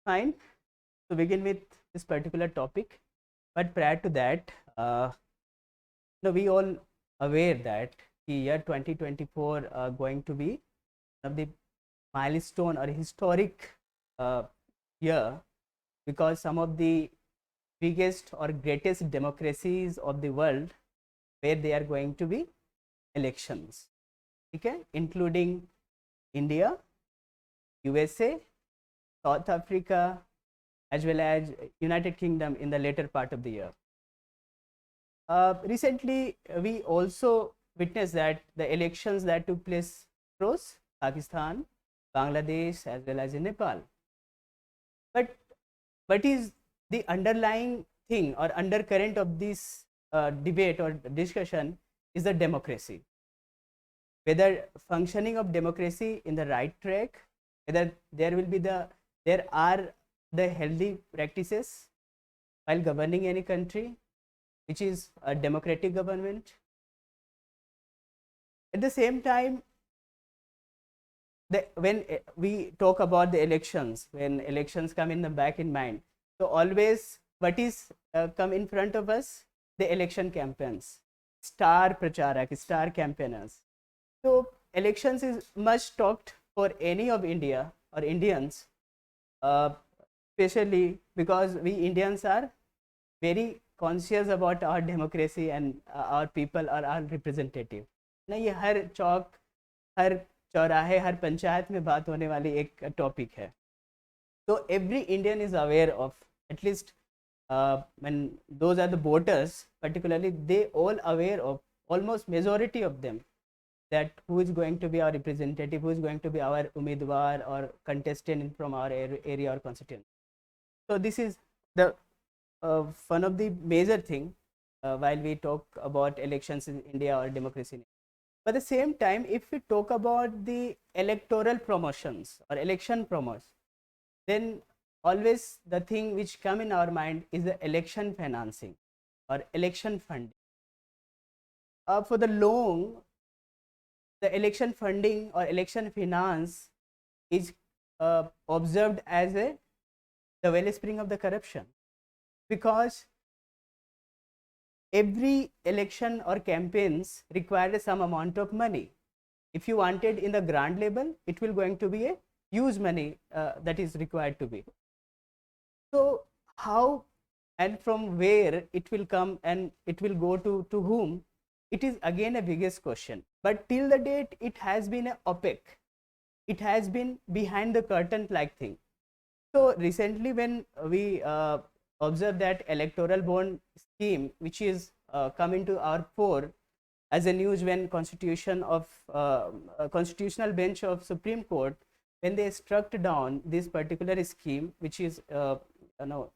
fine to begin with this particular topic. But prior to that, we all aware that the year 2024 going to be one of the milestone or historic uh, year, because some of the biggest or greatest democracies of the world, where they are going to be elections, okay, including India, USA, South Africa, as well as United Kingdom in the later part of the year. Recently, we also witnessed that the elections that took place across Pakistan, Bangladesh, as well as in Nepal. But what is the underlying thing or undercurrent of this debate or discussion is the democracy. Whether functioning of democracy in the right track, whether there are the healthy practices while governing any country, which is a democratic government. At the same time, when we talk about the elections, when elections come in the back in mind, so always what is come in front of us? The election campaigns, star pracharak, star campaigners. So elections is much talked for any of India or Indians, uh, especially because we Indians are very conscious about our democracy and our people are our representative ना. ये हर चौक, हर चौराहे, हर पंचायत में बात होने वाली एक topic है. So every Indian is aware of, at least when those are the voters particularly, they all aware of, almost majority of them, that who is going to be our representative, who is going to be our umidwar or contestant from our area or constituency. So this is the one of the major thing while we talk about elections in India or democracy. But at the same time, if we talk about the electoral promotions or election promos, then always the thing which come in our mind is the election financing or election funding. For the long, the election funding or election finance is observed as the wellspring of the corruption, because every election or campaigns require some amount of money. If you wanted in the grand level, it will going to be a huge money that is required to be. So how and from where it will come and it will go to whom, it is again a biggest question. But till the date, it has been a opaque, it has been behind the curtain like thing. So recently when we observe that electoral bond scheme, which is come into our fore as a news, when constitutional bench of Supreme Court, when they struck down this particular scheme, which is you know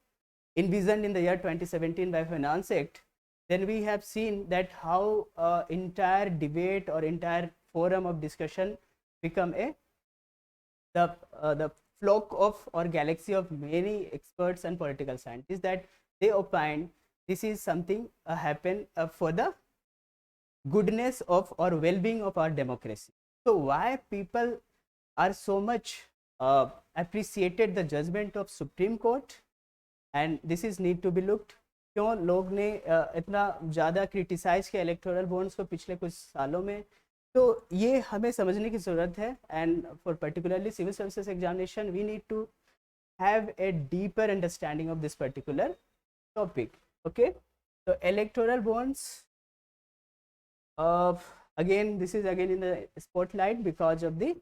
envisioned in the year 2017 by Finance Act, then we have seen that how entire debate or entire forum of discussion become the flock of or galaxy of many experts and political scientists, that they opine this is something happen for the goodness of or well-being of our democracy. So why people are so much appreciated the judgment of Supreme Court, and this is need to be looked. क्यों लोग ने इतना ज़्यादा criticise किया electoral bonds को पिछले कुछ सालों में, तो ये हमें समझने की ज़रूरत है. And for particularly civil services examination, we need to have a deeper understanding of this particular topic. Okay, so electoral bonds, uh, again this is again in the spotlight because of the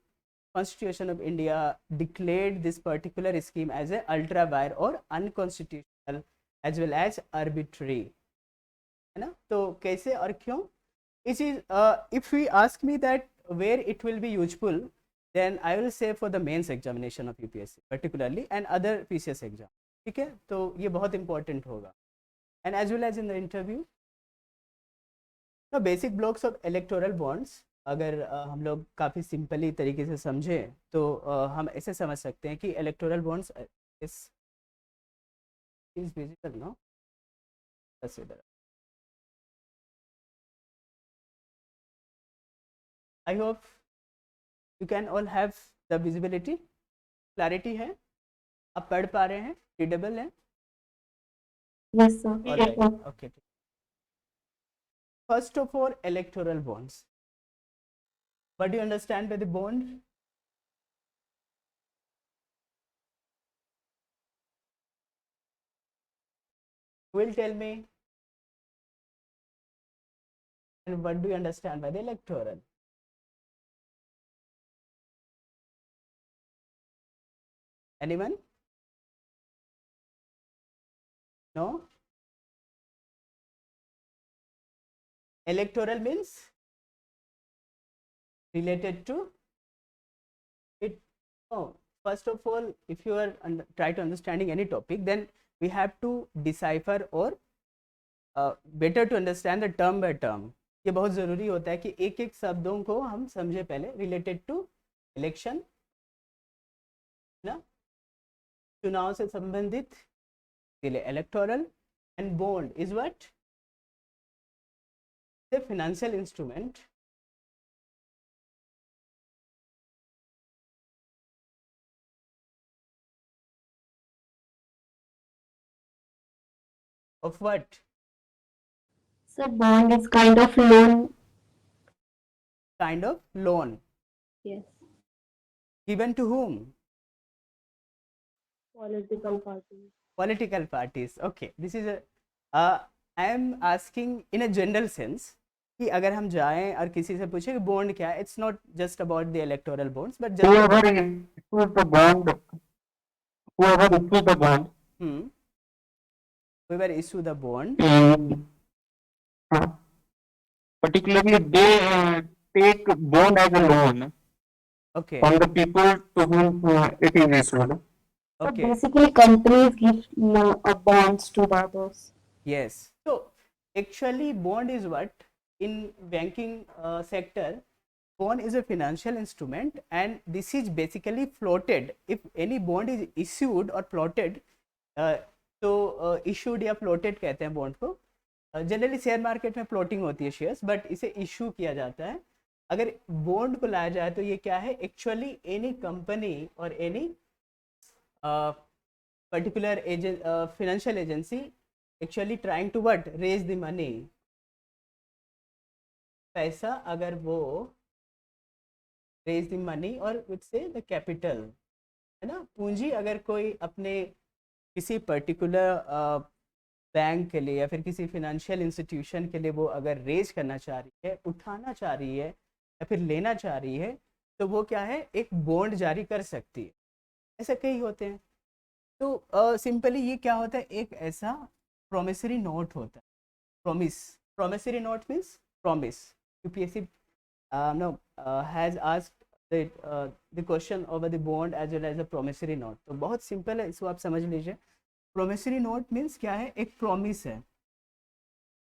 Constitution of India declared this particular scheme as a ultra vire or unconstitutional as well as arbitrary, है ना. तो कैसे और क्यों, इस is if we ask me that where it will be useful, then I will say for the mains examination of UPSC particularly and other PCS exam. ठीक है, तो ये बहुत important होगा. And as well as in the interview, the basic blocks of electoral bonds, अगर हम लोग काफ़ी सिंपली तरीके से समझें तो हम ऐसे समझ सकते हैं कि electoral bonds is visible now. Consider. I hope you can all have the visibility, clarity है. आप पढ़ पा रहे हैं, रीडेबल है? Yes, sir. Alright, okay. First of all electoral bonds, what do you understand by the bond? Will tell me, and what do you understand by the electoral? Anyone? No? Electoral means related to it. Oh, first of all, if you are try to understanding any topic, then we have to decipher or better to understand the term by term. ये बहुत ज़रूरी होता है कि एक एक शब्दों को हम समझे पहले. रिलेटेड टू इलेक्शन, ना, चुनाव से संबंधित, electoral. And bond is what? The financial instrument of what? So bond is kind of loan. Kind of loan. Yes. Given to whom? Political parties. Political parties. Okay, this is a I am asking in a general sense कि अगर हम जाएं और किसी से पूछे कि bond क्या है, it's not just about the electoral bonds but just Whoever issues the bond, whoever issues the bond, whoever issue the bond, uh, particularly they take bond as a loan okay, from the people to whom it is issued. So okay, basically companies give bonds to the others. yes. So actually bond is what in banking sector, bond is a financial instrument and this is basically floated. If any bond is issued or floated, तो issued या floated कहते हैं bond को. Generally share market में floating होती है shares, but इसे issue किया जाता है. अगर बॉन्ड को लाया जाए तो ये क्या है? एक्चुअली एनी कंपनी और any particular financial agency actually trying to what? Raise the money. पैसा अगर वो रेज द मनी और विद से द कैपिटल, है ना, पूंजी अगर कोई अपने किसी पर्टिकुलर बैंक के लिए या फिर किसी फाइनेंशियल इंस्टीट्यूशन के लिए वो अगर रेज करना चाह रही है, उठाना चाह रही है या फिर लेना चाह रही है, तो वो क्या है? एक बॉन्ड जारी कर सकती है. ऐसे कई होते हैं. तो सिंपली ये क्या होता है? एक ऐसा प्रोमिसरी नोट होता है. Promissory note means promise. UPSC no has asked the question over the bond as well as a promissory note. तो बहुत सिंपल है, इसको आप समझ लीजिए. प्रोमिसरी नोट मीन्स क्या है? एक प्रॉमिस है.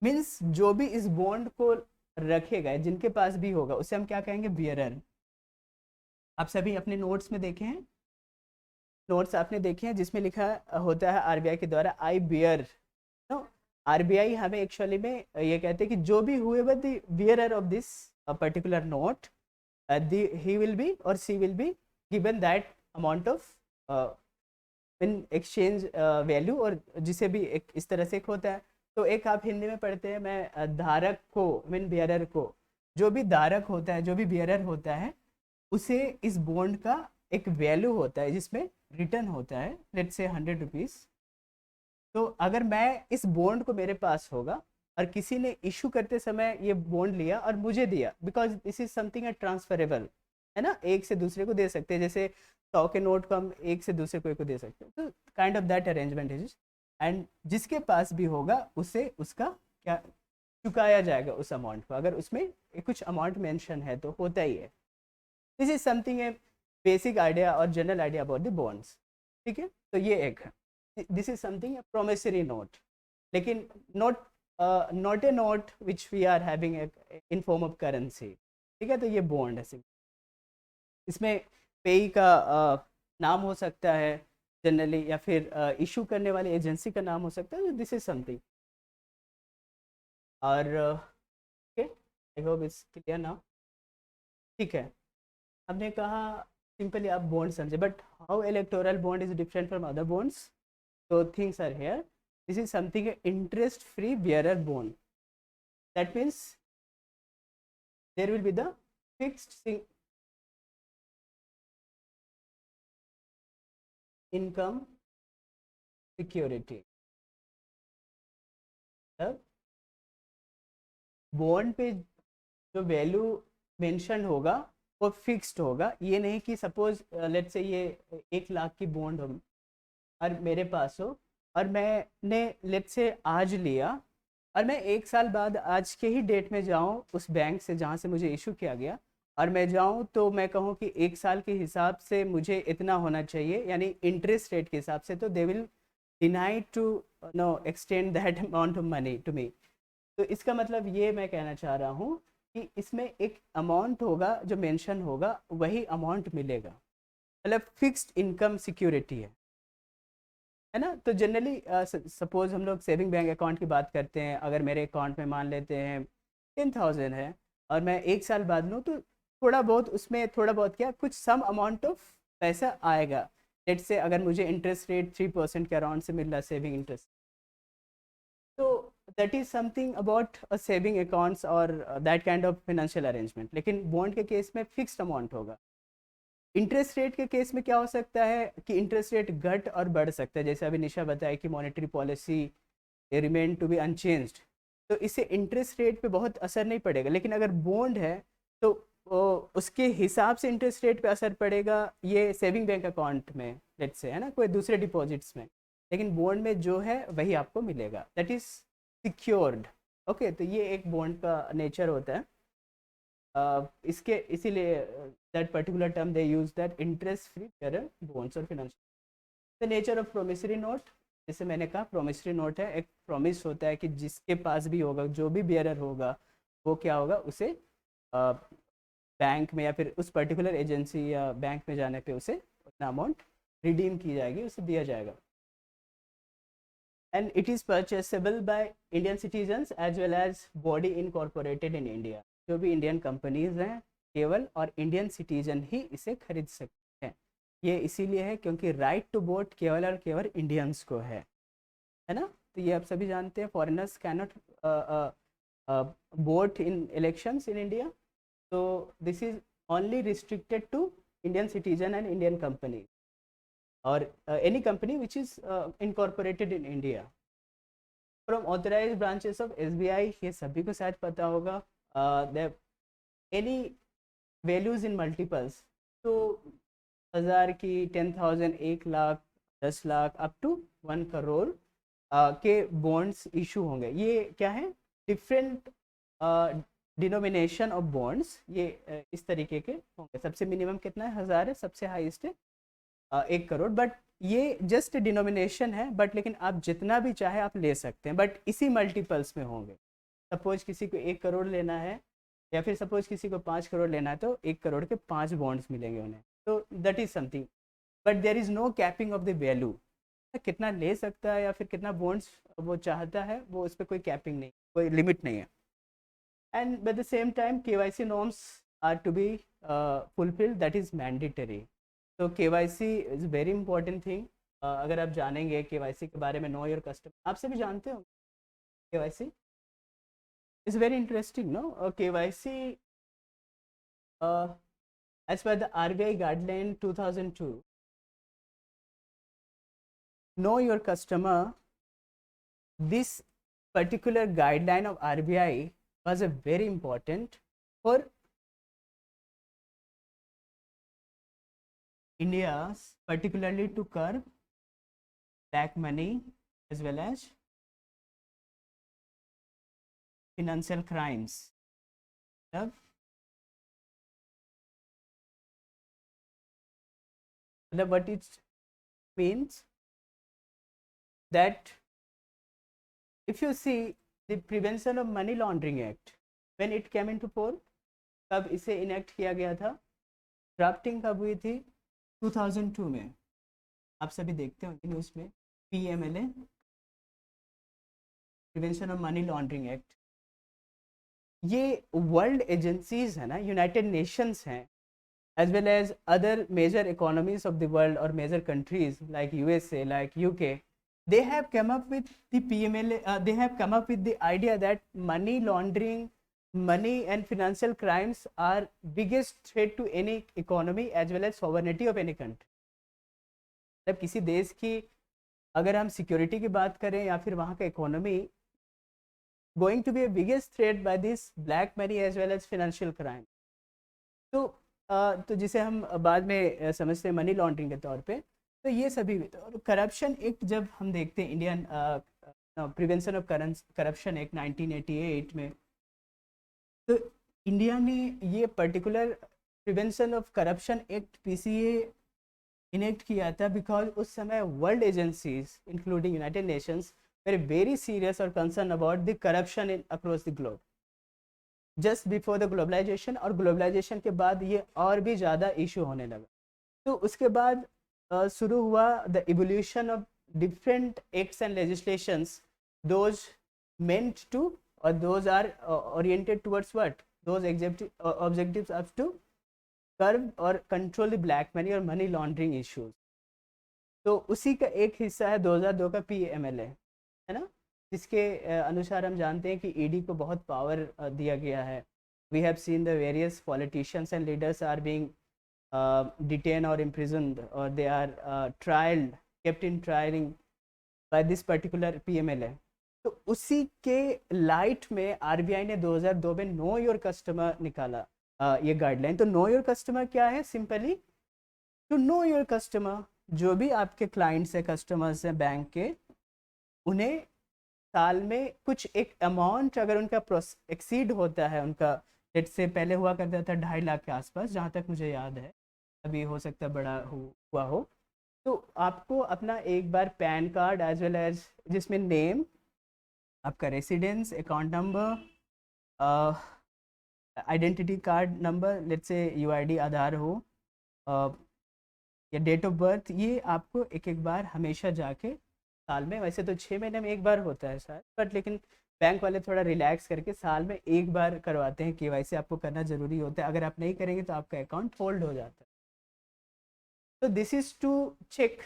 मीन्स जो भी इस बॉन्ड को रखेगा, जिनके पास भी होगा, उसे हम क्या कहेंगे? बियरर. आप सभी अपने नोट्स में देखे हैं, नोट्स आपने देखे हैं जिसमें लिखा होता है आरबीआई के द्वारा आई बियर. नो, आरबीआई हमें एक्चुअली में ये कहते हैं कि जो भी हुए the bearer of this particular note, he will be or she will be given that amount of in exchange value. और जिसे भी एक इस तरह से एक होता है. तो एक आप हिंदी में पढ़ते हैं, मैं धारक को, मीन बियरर को, जो भी धारक होता है, जो भी बियरर होता है, उसे इस बॉन्ड का एक वैल्यू होता है जिसमें रिटर्न होता है, लेट्स से 100 रुपीज़. तो अगर मैं इस बॉन्ड को मेरे पास होगा और किसी ने इशू करते समय ये बॉन्ड लिया और मुझे दिया, because this is something transferable, है ना, एक से दूसरे को दे सकते हैं. जैसे 100 के नोट को हम एक से दूसरे को दे सकते हैं. तो kind of that arrangement is. And जिसके पास भी होगा उसे उसका क्या चुकाया जाएगा उस अमाउंट को, अगर उसमें कुछ अमाउंट मेंशन है तो होता ही है. This is something a basic idea और general idea about the bonds. ठीक है, तो ये एक है. This is something a promissory note, लेकिन not a note which we are having in form of currency. ठीक है, तो ये बॉन्ड है. इसमें पेई का नाम हो सकता है जनरली, या फिर इशू करने वाली एजेंसी का नाम हो सकता है. This is something. और okay, I hope it's clear now. ठीक है, हमने कहा सिंपली आप बॉन्ड समझे, but how electoral bond is different from other bonds, so things are here. This is something interest free bearer bond. That means there will be the fixed income security. अब bond पे जो value mention होगा वो fixed होगा, ये नहीं कि suppose let's say ये 1 लाख की बॉन्ड हो और मेरे पास हो और मैंने लेट्स से आज लिया और मैं 1 साल बाद आज के ही डेट में जाऊं उस बैंक से जहां से मुझे इशू किया गया और मैं जाऊं तो मैं कहूं कि 1 साल के हिसाब से मुझे इतना होना चाहिए, यानी इंटरेस्ट रेट के हिसाब से, तो they will deny to no extend that amount of money to me. तो इसका मतलब ये मैं कहना चाह रहा हूँ कि इसमें एक अमाउंट होगा जो मेंशन होगा, वही अमाउंट मिलेगा, मतलब फिक्स्ड इनकम सिक्योरिटी है ना। तो जनरली सपोज हम लोग सेविंग बैंक अकाउंट की बात करते हैं, अगर मेरे अकाउंट में मान लेते हैं 10,000 है और मैं 1 साल बाद लूँ तो थोड़ा बहुत उसमें थोड़ा बहुत क्या कुछ सम अमाउंट ऑफ पैसा आएगा। लेट्स से अगर मुझे इंटरेस्ट रेट 3% के अराउंड से मिल रहा सेविंग इंटरेस्ट, तो that is something about a saving accounts और that kind of financial arrangement. लेकिन बॉन्ड के केस में फिक्स्ड अमाउंट होगा। इंटरेस्ट रेट के केस में क्या हो सकता है कि इंटरेस्ट रेट घट और बढ़ सकता है, जैसे अभी निशा बताया कि monetary policy remain to be unchanged, तो इससे इंटरेस्ट रेट पे बहुत असर नहीं पड़ेगा। लेकिन अगर बॉन्ड है तो उसके हिसाब से इंटरेस्ट रेट पे असर पड़ेगा, ये सेविंग बैंक अकाउंट में लेट्स से है ना, कोई दूसरे डिपॉजिट्स में, लेकिन बॉन्ड में जो है वही आपको मिलेगा, दैट इज सिक्योर्ड। ओके, तो ये एक बॉन्ड का नेचर होता है। इसके इसीलिए that particular term they use that interest free bearer bonds और financial. The nature of promissory note, जैसे मैंने कहा प्रोमिसरी नोट है, एक प्रॉमिस होता है कि जिसके पास भी होगा, जो भी बेयरर होगा, वो क्या होगा, उसे बैंक में या फिर उस पर्टिकुलर एजेंसी या बैंक में जाने पे उसे उतना अमाउंट रिडीम की जाएगी, उसे दिया जाएगा। And it is purchasable by Indian citizens as well as body incorporated in India. जो भी इंडियन कंपनीज हैं केवल और इंडियन सिटीजन ही इसे खरीद सकते हैं। ये इसीलिए है क्योंकि राइट टू वोट केवल और केवल इंडियंस को है ना। तो ये आप सभी जानते हैं, foreigners cannot vote in elections in India, so this is only restricted to Indian citizen and Indian company or any company which is incorporated in India from authorized branches of SBI। ये सभी को शायद पता होगा। there any values in multiples, तो 1000 की, 10,000, 1 lakh, 10 lakh up to 1 crore के bonds issue होंगे। ये क्या है, डिफरेंट डिनोमिनेशन ऑफ बॉन्ड्स, ये इस तरीके के होंगे। सबसे मिनिमम कितना है, 1000 है, सबसे हाईएस्ट है 1 करोड़। बट ये जस्ट डिनोमिनेशन है, बट लेकिन आप जितना भी चाहे आप ले सकते हैं, बट इसी मल्टीपल्स में होंगे। सपोज किसी को 1 करोड़ लेना है या फिर सपोज किसी को 5 करोड़ लेना है, तो 1 करोड़ के 5 बॉन्ड्स मिलेंगे उन्हें। तो that is something, but there is no capping of the value, कितना ले सकता है या फिर कितना बॉन्ड्स वो चाहता है, वो उस पर कोई कैपिंग नहीं, कोई लिमिट नहीं है। And by the same time KYC norms are to be fulfilled, that is mandatory। so KYC is very important thing। अगर आप जानेंगे KYC के बारे में, नो योर कस्टमर, आप सभी जानते हो KYC is very interesting, no? KYC as per the RBI guideline 2002, know your customer, this particular guideline of RBI was a very important for India's, particularly to curb black money as well as financial crimes। what it means that if you see the Prevention of Money Laundering Act, when it came into force, कब इसे enact किया गया था, drafting कब हुई थी, 2002 में। आप सभी देखते होंगे न्यूज़ में, PMLA, prevention of money laundering act. ये वर्ल्ड एजेंसीज है ना, यूनाइटेड नेशंस हैं, as well as other major economies of the world or major countries like USA, like UK, they have come up with the PMLA. They have come up with the idea that money laundering, money and financial crimes are biggest threat to any economy as well as sovereignty of any country. मतलब किसी देश की अगर हम security की बात करें या फिर वहाँ का economy going to be a biggest threat by this black money as well as financial crime. तो जिसे हम बाद में समझते हैं मनी लॉन्ड्रिंग के तौर पे, तो ये सभी करप्शन एक्ट जब हम देखते हैं Indian prevention of corruption act 1988 में, तो इंडिया ने ये particular prevention of corruption act PCA enact किया था बिकॉज उस समय world agencies including United Nations were very serious or concerned about the corruption across the globe. Just before the globalization और globalization के बाद ये और भी ज़्यादा इशू होने लगा. तो उसके बाद शुरू हुआ the evolution of different acts and legislations, those meant to or those are oriented towards what? Those objectives are to curb or control the black money or money laundering issues. तो उसी का एक हिस्सा है 2002 का PMLA, है ना, जिसके अनुसार हम जानते हैं कि ईडी को बहुत पावर दिया गया है. We have seen the various politicians and leaders are being detain और इम्प्रिजन्ड और they are trialled, kept in trialling by this particular PMLA. तो उसी के लाइट में RBI ने 2002 में नो योर कस्टमर निकाला ये गाइडलाइन. तो नो योर कस्टमर क्या है? Simply to know your customer, जो भी आपके क्लाइंट्स हैं, कस्टमर्स हैं बैंक के, उन्हें साल में कुछ एक अमाउंट अगर उनका एक्सीड होता है, उनका लेट से पहले हुआ करता था 2.5 लाख के आसपास, जहाँ तक मुझे याद है, अभी हो सकता है बड़ा हुआ हो, तो आपको अपना एक बार pan card as well as जिसमें नेम, आपका residence, account number, identity card number, let say UID Aadhaar हो या डेट ऑफ बर्थ, ये आपको एक एक बार हमेशा जाके साल में, वैसे तो 6 महीने में एक बार होता है शायद, बट लेकिन बैंक वाले थोड़ा रिलैक्स करके साल में एक बार करवाते हैं. KYC आपको करना ज़रूरी होता है. अगर आप नहीं करेंगे तो आपका अकाउंट होल्ड हो जाता है. तो this is to check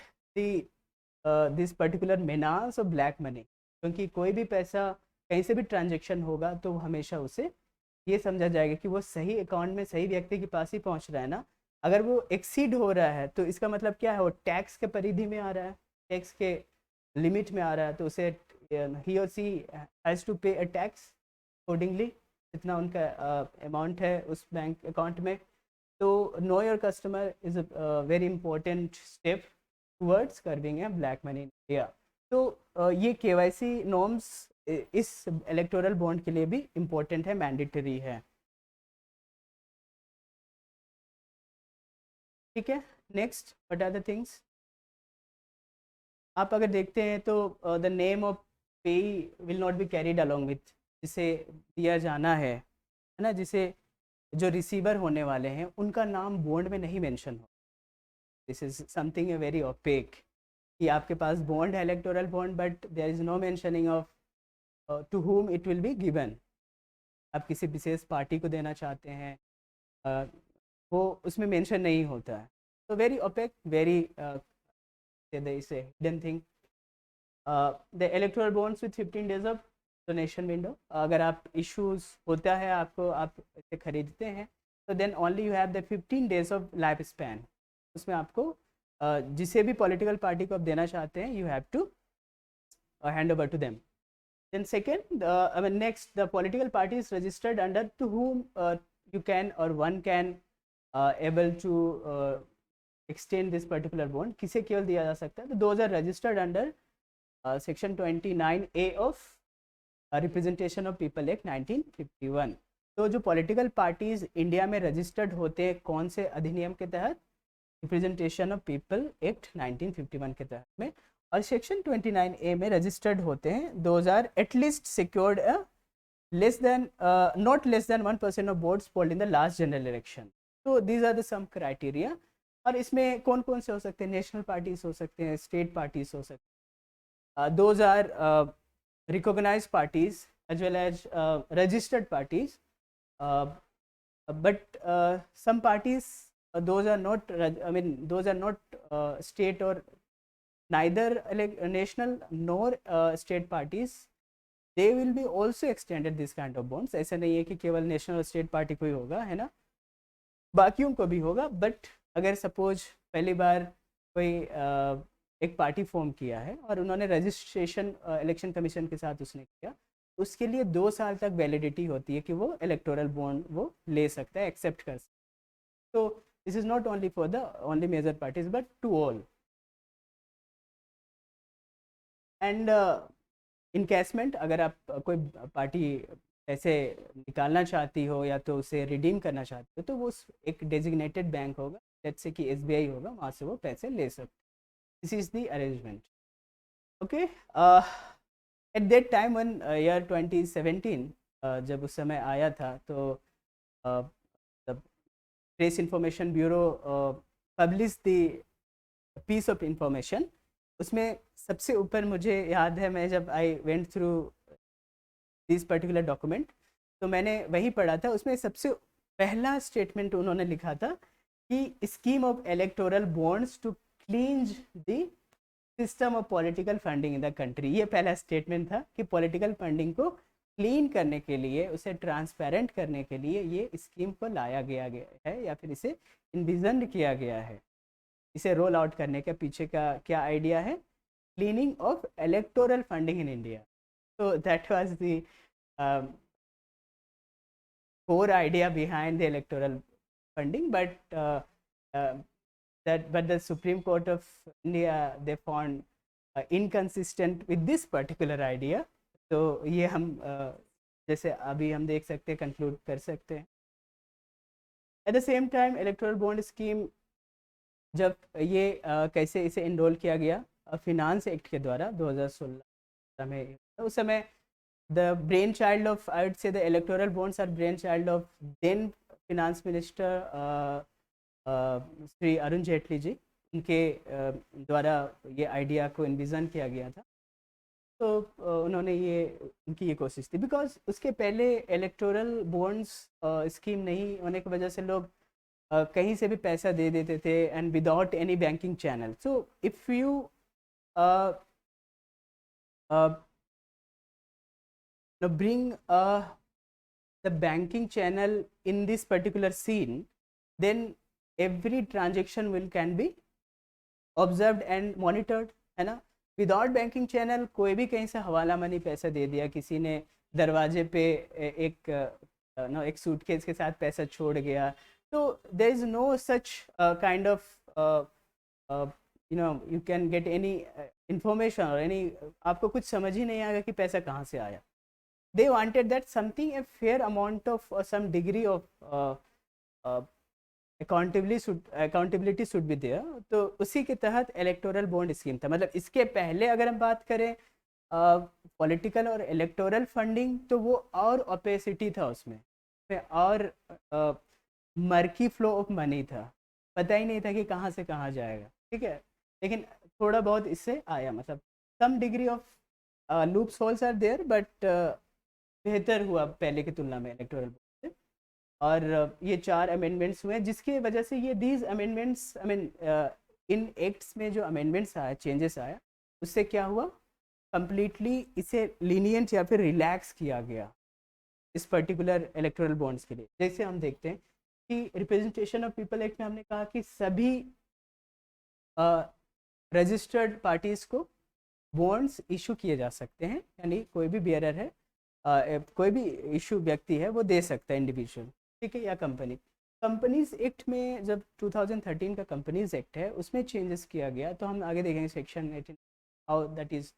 this particular menace of black money, क्योंकि कोई भी पैसा कहीं से भी ट्रांजेक्शन होगा तो हमेशा उसे ये समझा जाएगा कि वो सही अकाउंट में सही व्यक्ति के पास ही पहुँच रहा है ना. अगर वो एक्सीड हो रहा है तो इसका मतलब क्या है? वो टैक्स के परिधि में आ रहा है, टैक्स के लिमिट में आ रहा है, तो उसे ही और सी हैज़ टू पे अ टैक्स अकॉर्डिंगली, जितना उनका अमाउंट है उस बैंक अकाउंट में. तो know your customer is a very important step towards curbing a black money in India. तो ये KYC नॉर्म्स इस इलेक्टोरल बॉन्ड के लिए भी इम्पोर्टेंट है, मैंडेटरी है. ठीक है, next what are the things. आप अगर देखते हैं तो the name of payee will not be carried along with, जिसे दिया जाना है ना, जिसे जो रिसीवर होने वाले हैं उनका नाम बॉन्ड में नहीं मेंशन हो. This is something a very opaque कि आपके पास बॉन्ड है, electoral bond, but there is no mentioning of to whom it will be given. आप किसी विशेष पार्टी को देना चाहते हैं, वो उसमें मेंशन नहीं होता है. तो very opaque, very there is a hidden thing. The electoral bonds with 15 days of donation window. अगर आप issues होता है आपको, आप इसे खरीदते हैं, तो then only you have the 15 days of life span. उसमें आपको जिसे भी political party को आप देना चाहते हैं, you have to hand over to them. Then second, next, the political party is registered under to whom you can or one can able to extend this particular bond. किसे केवल दिया जा सकता है? तो those are registered under section 29A of representation of people act 1951. तो जो political parties India में रजिस्टर्ड होते हैं कौन से अधिनियम के तहत? रिप्रेजेंटेशन ऑफ पीपल एक्ट 1951 के तहत में. और सेक्शन 29A में रजिस्टर्ड होते हैं those are at least secured less than not less than 1% of votes polled in the last general election. So these are the some criteria. और इसमें कौन कौन से हो सकते हैं? नेशनल पार्टीज हो सकते हैं, स्टेट पार्टीज हो सकते हैं. Those are recognized parties as well as registered parties, but some parties those are not those are not state or neither national nor state parties, they will be also extended this kind of bonds. ऐसा नहीं है कि केवल national और state party को ही होगा, है ना, बाकियों को भी होगा. बट अगर सपोज पहली बार कोई एक पार्टी फॉर्म किया है और उन्होंने रजिस्ट्रेशन इलेक्शन कमीशन के साथ उसने किया, उसके लिए 2 साल तक वैलिडिटी होती है कि वो इलेक्टोरल बॉन्ड वो ले सकता है, एक्सेप्ट कर सकता है. तो this is not only for the only major parties but to all. And encashment, अगर आप कोई पार्टी पैसे निकालना चाहती हो या तो उसे रिडीम करना चाहती हो, तो वो एक डेजिग्नेटेड बैंक होगा, जैसे कि SBI होगा, वहाँ से वो पैसे ले सकते. This is the arrangement. Okay. At that time one year 2017, जब उस समय आया था, तो press information bureau publish the piece of information. उसमें सबसे ऊपर मुझे याद है, मैं जब I went through this particular document, तो मैंने वही पढ़ा था. उसमें सबसे पहला स्टेटमेंट उन्होंने लिखा था कि scheme of electoral bonds to cleanse the system of political funding in the country. ये पहला स्टेटमेंट था कि पॉलिटिकल फंडिंग को क्लीन करने के लिए, उसे ट्रांसपेरेंट करने के लिए ये स्कीम को लाया गया है, या फिर इसे इन्विजन किया गया है. इसे रोल आउट करने के पीछे का क्या आइडिया है? Cleaning of electoral funding in India. So that was the core idea behind the electoral funding, but the Supreme Court of India, they found inconsistent with this particular idea. तो ये हम जैसे अभी हम देख सकते हैं, कंक्लूड कर सकते हैं. At the same time electoral bond scheme, जब ये कैसे इसे इनरोल किया गया फिनांस एक्ट के द्वारा 2016 में, उस समय the brain child of, I would say the electoral bonds are brain child of then finance minister Shri Arun Jaitley ji. उनके द्वारा ये आइडिया को इन्विजन किया गया था. तो उन्होंने ये, उनकी ये कोशिश थी, बिकॉज उसके पहले इलेक्टोरल बॉन्ड्स स्कीम नहीं होने की वजह से लोग कहीं से भी पैसा दे देते थे, and without any banking channel. So if you bring the banking channel in this particular scene, then every transaction can be observed and monitored, है ना. विदाउट बैंकिंग चैनल कोई भी कहीं से हवाला मनी पैसा दे दिया, किसी ने दरवाजे पे एक सूटकेस के साथ पैसा छोड़ गया, तो there is no such kind of you can get any information or any, आपको कुछ समझ ही नहीं आएगा कि पैसा कहाँ से आया. They wanted that something, a fair amount of some degree of accountability should be there. तो उसी के तहत इलेक्टोरल बॉन्ड स्कीम था. मतलब इसके पहले अगर हम बात करें पॉलिटिकल और इलेक्टोरल फंडिंग, तो वो और ओपेसिटी था उसमें, और मर्की फ्लो ऑफ मनी था, पता ही नहीं था कि कहाँ से कहाँ जाएगा. ठीक है, लेकिन थोड़ा बहुत इससे आया, मतलब some degree of loops holes are there, but बेहतर हुआ पहले की तुलना में इलेक्टोरल बॉन्ड से. और ये 4 अमेंडमेंट्स हुए, जिसकी वजह से ये दीज अमेंडमेंट्स, इन एक्ट्स में जो अमेंडमेंट्स आया, चेंजेस आया, उससे क्या हुआ, कम्प्लीटली इसे लीनियंट या फिर रिलैक्स किया गया इस पर्टिकुलर इलेक्टोरल बॉन्ड्स के लिए. जैसे हम देखते हैं कि रिप्रेजेंटेशन ऑफ पीपल एक्ट में हमने कहा कि सभी रजिस्टर्ड पार्टीज़ को बॉन्ड्स इशू किए जा सकते हैं, यानी कोई भी बियरर है, कोई भी इशू व्यक्ति है वो दे सकता है, इंडिविजुअल, ठीक है, या कंपनी. कंपनीज एक्ट में जब 2013 का कंपनीज एक्ट है, उसमें चेंजेस किया गया, तो हम आगे देखेंगे section 18 how that is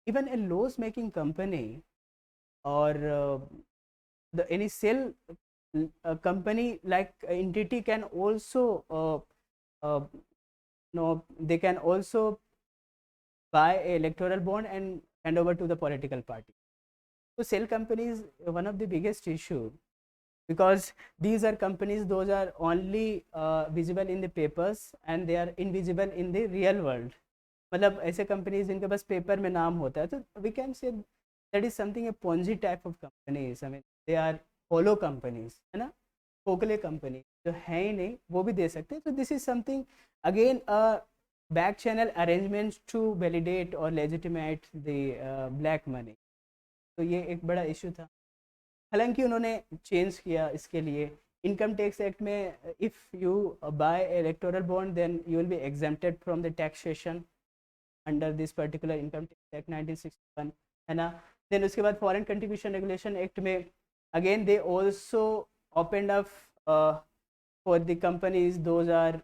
even a loss making company और any cell company like entity can also they can also buy a electoral bond and hand over to the political party. So cell company is one of the biggest issue, because these are companies, those are only visible in the papers and they are invisible in the real world. मतलब ऐसे companies जिनके पास paper में नाम होता है, तो we can say that is something a Ponzi type of companies. I mean they are hollow companies, है ना, खोखले कंपनी, जो है ही नहीं वो भी दे सकते हैं. तो this is something again back channel arrangements to validate और लेजिटिमेट द ब्लैक मनी. तो ये एक बड़ा इशू था. हालांकि उन्होंने चेंज किया इसके लिए. इनकम टैक्स एक्ट में if you buy electoral bond then you will be exempted from the taxation under this particular income tax act 1961, है ना. देन उसके बाद फॉरेन कंट्रीब्यूशन रेगुलेशन एक्ट में again they also opened up for the companies those are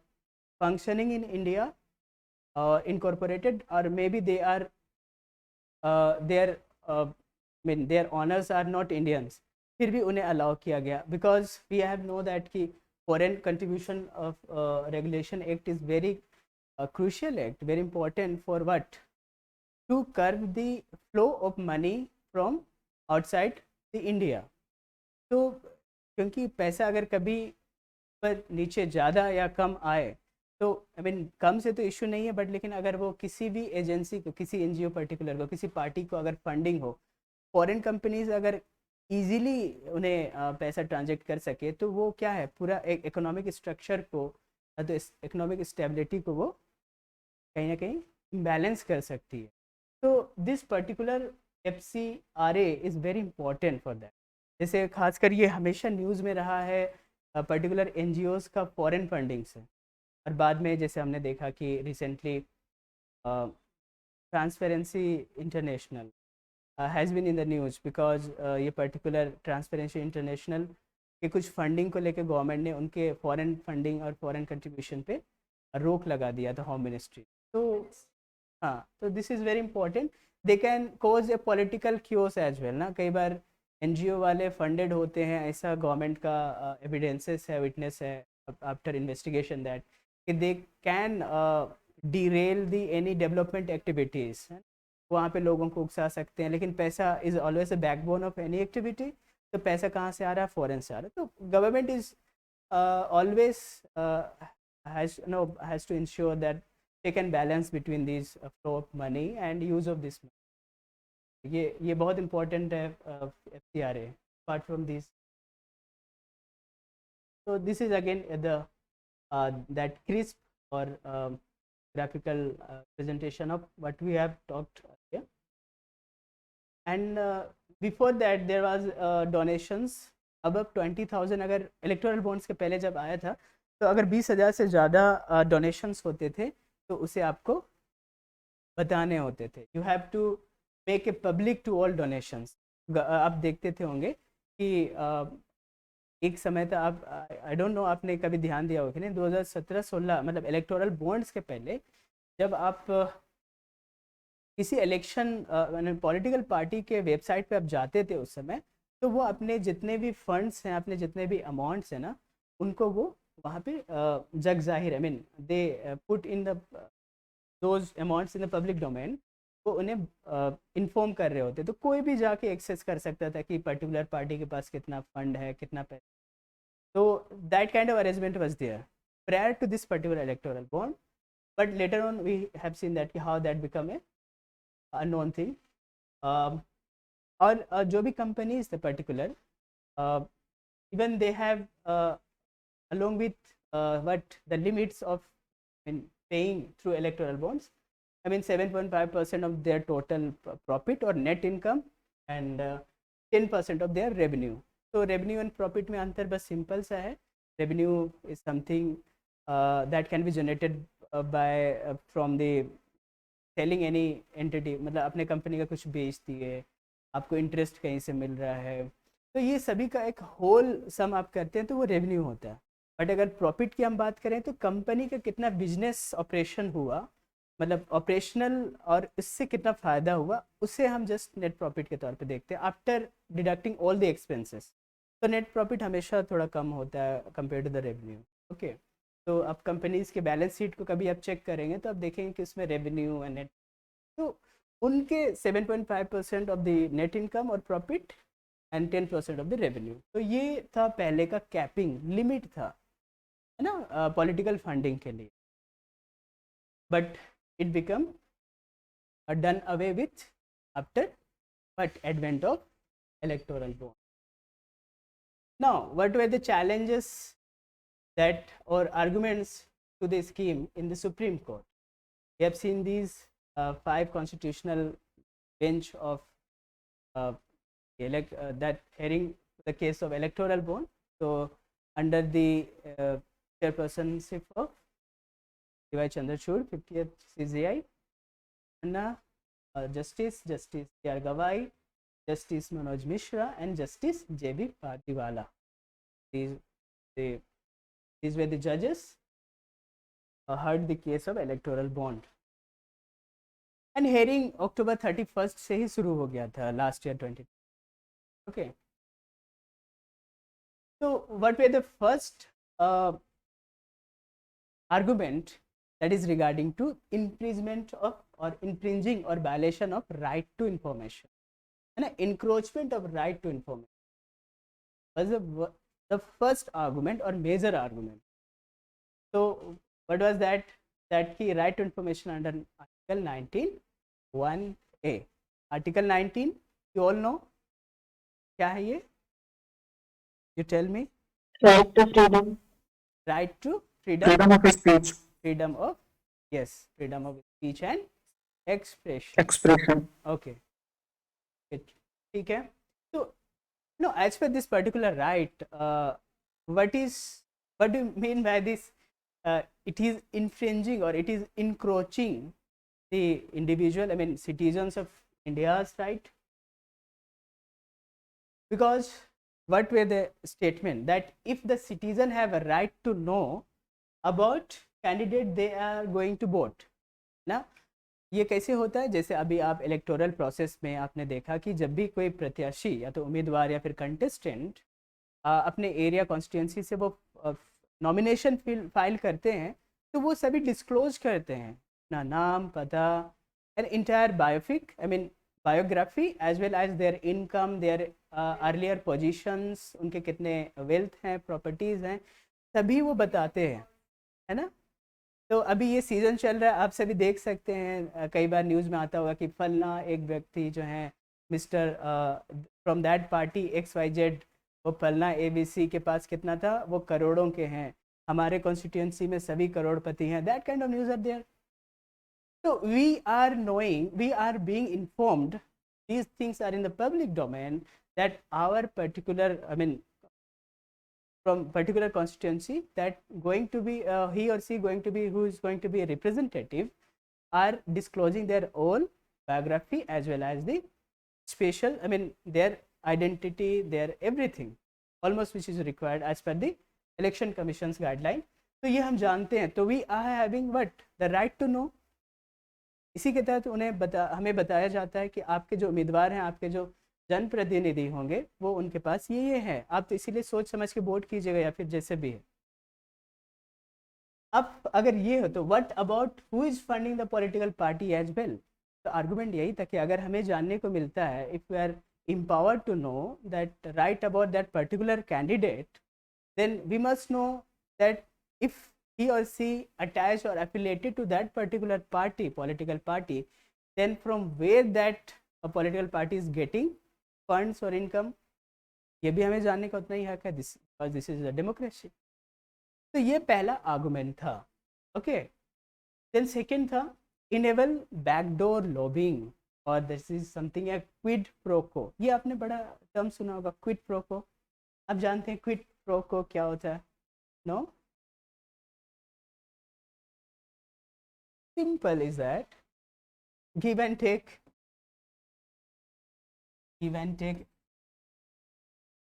functioning in India, incorporated, or maybe they are their their owners are not Indians, फिर भी उन्हें allow किया गया. Because we have know that कि foreign contribution of regulation act is very crucial act, very important for what? To curb the flow of money from outside the India. तो क्योंकि पैसा अगर कभी पर नीचे ज़्यादा या कम आए तो आई मीन कम से तो इशू नहीं है, बट लेकिन अगर वो किसी भी एजेंसी को, किसी एनजीओ पर्टिकुलर को, किसी पार्टी को अगर फंडिंग हो, फॉरेन कंपनीज अगर इजीली उन्हें पैसा ट्रांजेक्ट कर सके तो वो क्या है, पूरा एक इकोनॉमिक स्ट्रक्चर को, तो इकोनॉमिक स्टेबिलिटी को वो कहीं ना कहीं बैलेंस कर सकती है. तो this particular FCRA is very important for that. जैसे खासकर ये हमेशा न्यूज़ में रहा है पर्टिकुलर NGOs का फॉरेन फंडिंग से. और बाद में जैसे हमने देखा कि recently transparency international has been in the news because ये पर्टिकुलर ट्रांसपेरेंसी इंटरनेशनल के कुछ फंडिंग को लेकर गवर्नमेंट ने उनके फॉरेन फंडिंग और फॉरेन कंट्रीब्यूशन पे रोक लगा दिया था, होम मिनिस्ट्री. तो हाँ, तो this is very important. They can cause a political chaos as well ना. कई बार NGO वाले फंडेड होते हैं, ऐसा गवर्नमेंट का एविडेंसेस है, विटनेस है आफ्टर इन्वेस्टिगेशन दैट कि they can derail the any development activities. वहाँ पे लोगों को उकसा सकते हैं, लेकिन पैसा is always a backbone of any activity. तो पैसा कहाँ से आ रहा है? फॉरेन से आ रहा है. तो government is always has to ensure that they can balance between these flow of money and use of this money. ये बहुत important है FCRA apart from this. So this is again the that crisp or graphical presentation of what we have talked earlier. And before that there was donations above 20,000. अगर electoral bonds के पहले जब आया था तो अगर 20,000 से ज़्यादा डोनेशंस होते थे तो उसे आपको बताने होते थे. You have to make a public to all donations. आप देखते थे होंगे कि एक समय था, आप आई डोंट नो आपने कभी ध्यान दिया होगा कि नहीं, 2017-16 मतलब इलेक्टोरल बॉन्ड्स के पहले जब आप किसी इलेक्शन पॉलिटिकल पार्टी के वेबसाइट पे आप जाते थे उस समय, तो वो अपने जितने भी फंड्स हैं, अपने जितने भी अमाउंट्स हैं ना, उनको वो वहाँ पे जग जाहिर, I mean they put in the those amounts in the public domain. वो उन्हें इन्फॉर्म कर रहे होते. तो कोई भी जाके एक्सेस कर सकता था कि पर्टिकुलर पार्टी के पास कितना फंड है, कितना पैसा. तो that kind of arrangement was there prior to this particular electoral bond. But later on we have seen that how that become a unknown thing. और जो भी कंपनीज थे particular, even they have along with what the limits of paying through electoral bonds, I mean 7.5% of their total profit or net income and 10% of their revenue. So revenue and profit में अंतर बस simple सा है. Revenue is something that can be generated by from the selling any entity. मतलब अपने company का कुछ बेच दिए, आपको इंटरेस्ट कहीं से मिल रहा है, तो ये सभी का एक होल सम आप करते हैं तो वो रेवेन्यू होता है. बट अगर प्रॉफिट की हम बात करें तो कंपनी का कितना बिजनेस ऑपरेशन हुआ, मतलब ऑपरेशनल, और इससे कितना फ़ायदा हुआ, उसे हम जस्ट नेट प्रॉफिट के तौर पे देखते हैं after deducting all the expenses. तो नेट प्रॉफिट हमेशा थोड़ा कम होता है compare to the revenue. Okay, तो अब कंपनीज़ के बैलेंस शीट को कभी आप चेक करेंगे तो आप देखेंगे कि उसमें रेवेन्यू एंड नेट, तो उनके 7.5% ऑफ द नेट इनकम और profit and 10% of the revenue. तो ये था पहले का कैपिंग लिमिट था, है ना, पॉलिटिकल फंडिंग के लिए. But it become done away with after but advent of electoral bond. Now what were the challenges that or arguments to the scheme in the Supreme Court. We have seen these 5 constitutional bench of that hearing the case of electoral bond. So under the chairpersonship of D.Y. Chandrachud, 50th CCI, and Justice C.R. Gawai, Justice Manoj Mishra, and Justice J.B. Partiwala. These were the judges heard the case of electoral bond. And hearing October 31st से ही शुरू हो गया था last year 20. Okay. So what were the first argument that is regarding to infringement of or infringing or violation of right to information and encroachment of right to information was the first argument or major argument. So what was that? That key right to information under Article 19 1A. Article 19, you all know क्या है ये? You tell me. Right to freedom. Right to freedom. Freedom of speech. Freedom of, yes, freedom of speech and expression. Expression. Okay. ठीक है. So, no, as per this particular right, what do you mean by this? It is infringing or it is encroaching the individual, I mean citizens of India's right. Because what were the statement that if the citizen have a right to know about candidate they are going to vote, ना ये कैसे होता है? जैसे अभी आप electoral process में आपने देखा कि जब भी कोई प्रत्याशी या तो उम्मीदवार या फिर कंटेस्टेंट अपने एरिया कॉन्स्टिट्यूंसी से वो नॉमिनेशन फाइल करते हैं तो वो सभी डिस्क्लोज करते हैं अपना नाम, पता and entire biopic, I mean biography as well as their income, their earlier positions, उनके कितने वेल्थ हैं, प्रॉपर्टीज़ हैं, सभी वो बताते हैं, है ना. तो अभी ये सीज़न चल रहा है, आप सभी देख सकते हैं, कई बार न्यूज़ में आता होगा कि फलना एक व्यक्ति जो है mister from that party XYZ, वो फलना ABC के पास कितना था, वो करोड़ों के हैं, हमारे कॉन्स्टिट्यूंसी में सभी करोड़पति हैं. That kind of news are there. So we are knowing, we are being informed, these things are in the public domain, that our particular, I mean from particular constituency, that going to be he or she going to be, who is going to be a representative, are disclosing their own biography as well as the special, I mean their identity, their everything almost, which is required as per the election commission's guideline. तो ये हम जानते हैं. तो we are having what? The right to know. इसी के तहत उन्हें हमें बताया जाता है कि आपके जो उम्मीदवार हैं, आपके जो जनप्रतिनिधि होंगे, वो उनके पास ये है. आप तो इसीलिए सोच समझ के वोट कीजिएगा या फिर जैसे भी है. अब अगर ये हो तो what about who is funding the political party as well. तो आर्गुमेंट यही था कि अगर हमें जानने को मिलता है, if we are empowered to know that right about that particular candidate, then we must know that if he or she attached or affiliated to that particular party, political party, then from where that political party is getting funds or income, ये भी हमें जानने का उतना ही हक है. this is a democracy. तो ये पहला आर्गुमेंट था. ओके. देन सेकंड था enable backdoor lobbying, और this is something a quid pro quo. ये आपने बड़ा टर्म सुना होगा, क्विड प्रोको. आप जानते हैं क्विड प्रोको क्या होता है? No. Simple is that give and take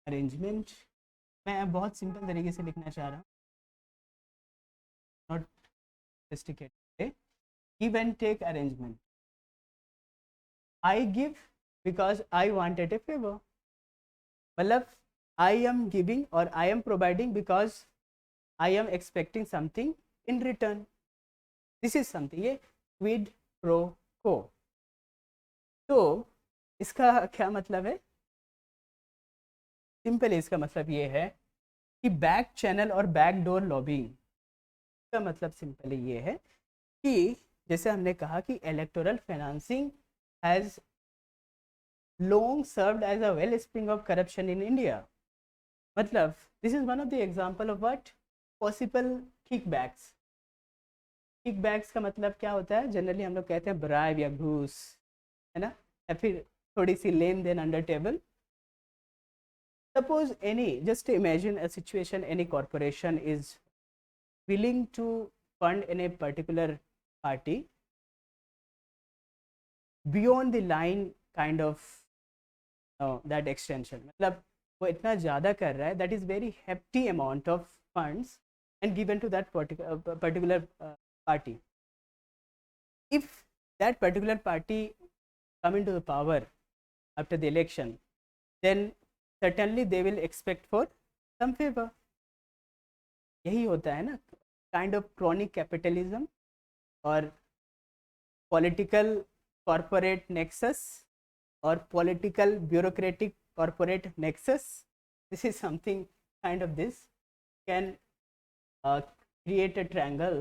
arrangement. मैं बहुत सिंपल तरीके से लिखना चाह रहा हूँ, not sophisticated. Give and take arrangement. I give because I wanted a favor. मतलब I am giving or I am providing because I am expecting something in return. This is something, ये quid pro quo. तो इसका क्या मतलब है? Simple इसका मतलब ये है कि बैक चैनल और बैक डोर लॉबिंग का मतलब सिंपली ये है कि जैसे हमने कहा कि electoral financing has long served as a wellspring of corruption in India. मतलब this is one of the example of what? Possible kickbacks. Kickbacks का मतलब क्या होता है, जनरली हम लोग कहते हैं ब्राइब या घूस, है ना, या फिर थोड़ी सी लेन देन under table. Suppose any, just imagine a situation, any corporation is willing to fund in a particular party beyond the line kind of that extension. मतलब वो इतना ज़्यादा कर रहा है, that is very hefty amount of funds and given to that particular party. If that particular party come into the power after the election, then certainly they will expect for some favor. यही होता है ना, kind of chronic capitalism और political corporate nexus और political bureaucratic corporate nexus. This is something kind of this can create a triangle.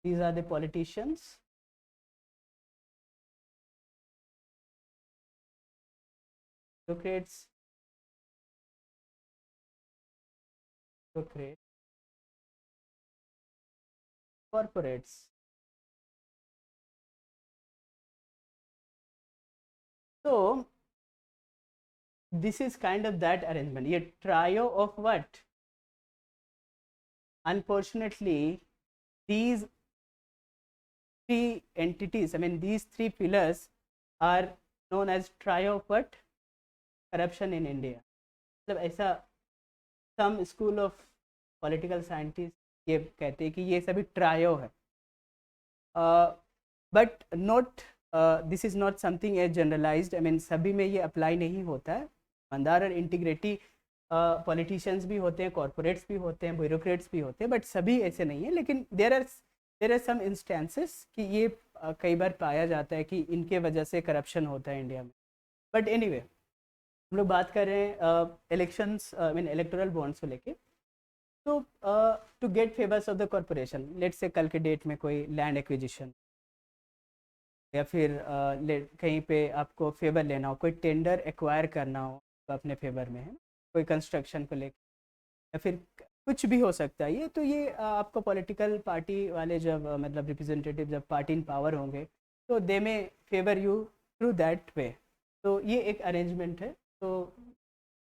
These are the politicians. Bureaucrats, corporates. So this is kind of that arrangement. A trio of what? Unfortunately, these three entities, I mean these three pillars are known as trio of what? Corruption in India. मतलब ऐसा some school of political scientists ये कहते हैं कि ये सभी ट्रायो है, but not, this is not something as generalized. I mean सभी में ये अप्लाई नहीं होता है. ईमानदार और इंटीग्रिटी पॉलिटिशियंस भी होते हैं, कॉरपोरेट्स भी होते हैं, ब्यूरोक्रेट्स भी होते हैं, बट सभी ऐसे नहीं है. लेकिन देयर आर सम इंस्टेंसेस कि ये कई बार पाया जाता है कि इनके वजह से करप्शन होता है इंडिया में. बट एनीवे हम लोग बात कर रहे हैं elections, I mean electoral bonds को लेके. तो to get favours of the corporation, let say कल के डेट में कोई लैंड एक्विजिशन या फिर कहीं पे आपको फेवर लेना हो, कोई टेंडर एक्वायर करना हो तो अपने फेवर में, है ना, कोई कंस्ट्रक्शन को लेकर या फिर कुछ भी हो सकता है ये. तो ये आपको पॉलिटिकल पार्टी वाले जब मतलब रिप्रेजेंटेटिव जब पार्टी इन पावर होंगे तो दे में favour you through that way. तो ये एक अरेंजमेंट है. तो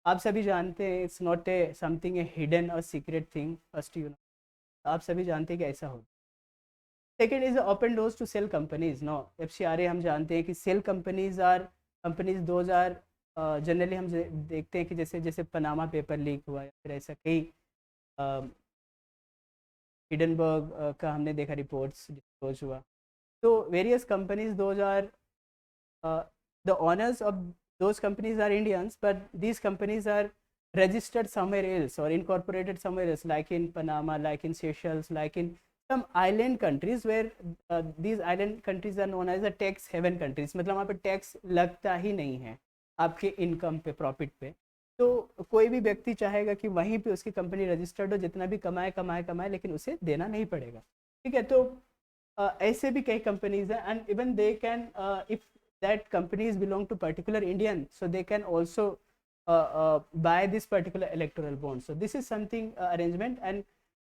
आप सभी जानते हैं it's not a something a hidden और secret thing. First you know, आप सभी जानते हैं कि ऐसा होता. Second is open doors to shell companies. No, FCRA हम जानते हैं कि shell companies are companies those are generally हम देखते हैं कि जैसे जैसे पनामा पेपर लीक हुआ या फिर ऐसा कई हिडनबर्ग का हमने देखा रिपोर्ट्स डिस्क्लोज हुआ. तो various companies those are the owners of those companies are Indians, but these companies are registered somewhere else or incorporated somewhere else, like in Panama, like in Seychelles, like in some island countries where these island countries are known as the tax haven countries. मतलब वहाँ पे tax लगता ही नहीं है आपके income पे, profit पे. तो कोई भी व्यक्ति चाहेगा कि वहीं पे उसकी कंपनी रजिस्टर्ड हो, जितना भी कमाए कमाए कमाए, लेकिन उसे देना नहीं पड़ेगा. ठीक है. तो ऐसे भी कई कंपनीज हैं, and even they can if that companies belong to particular Indian, so they can also buy this particular electoral bond. So this is something arrangement. And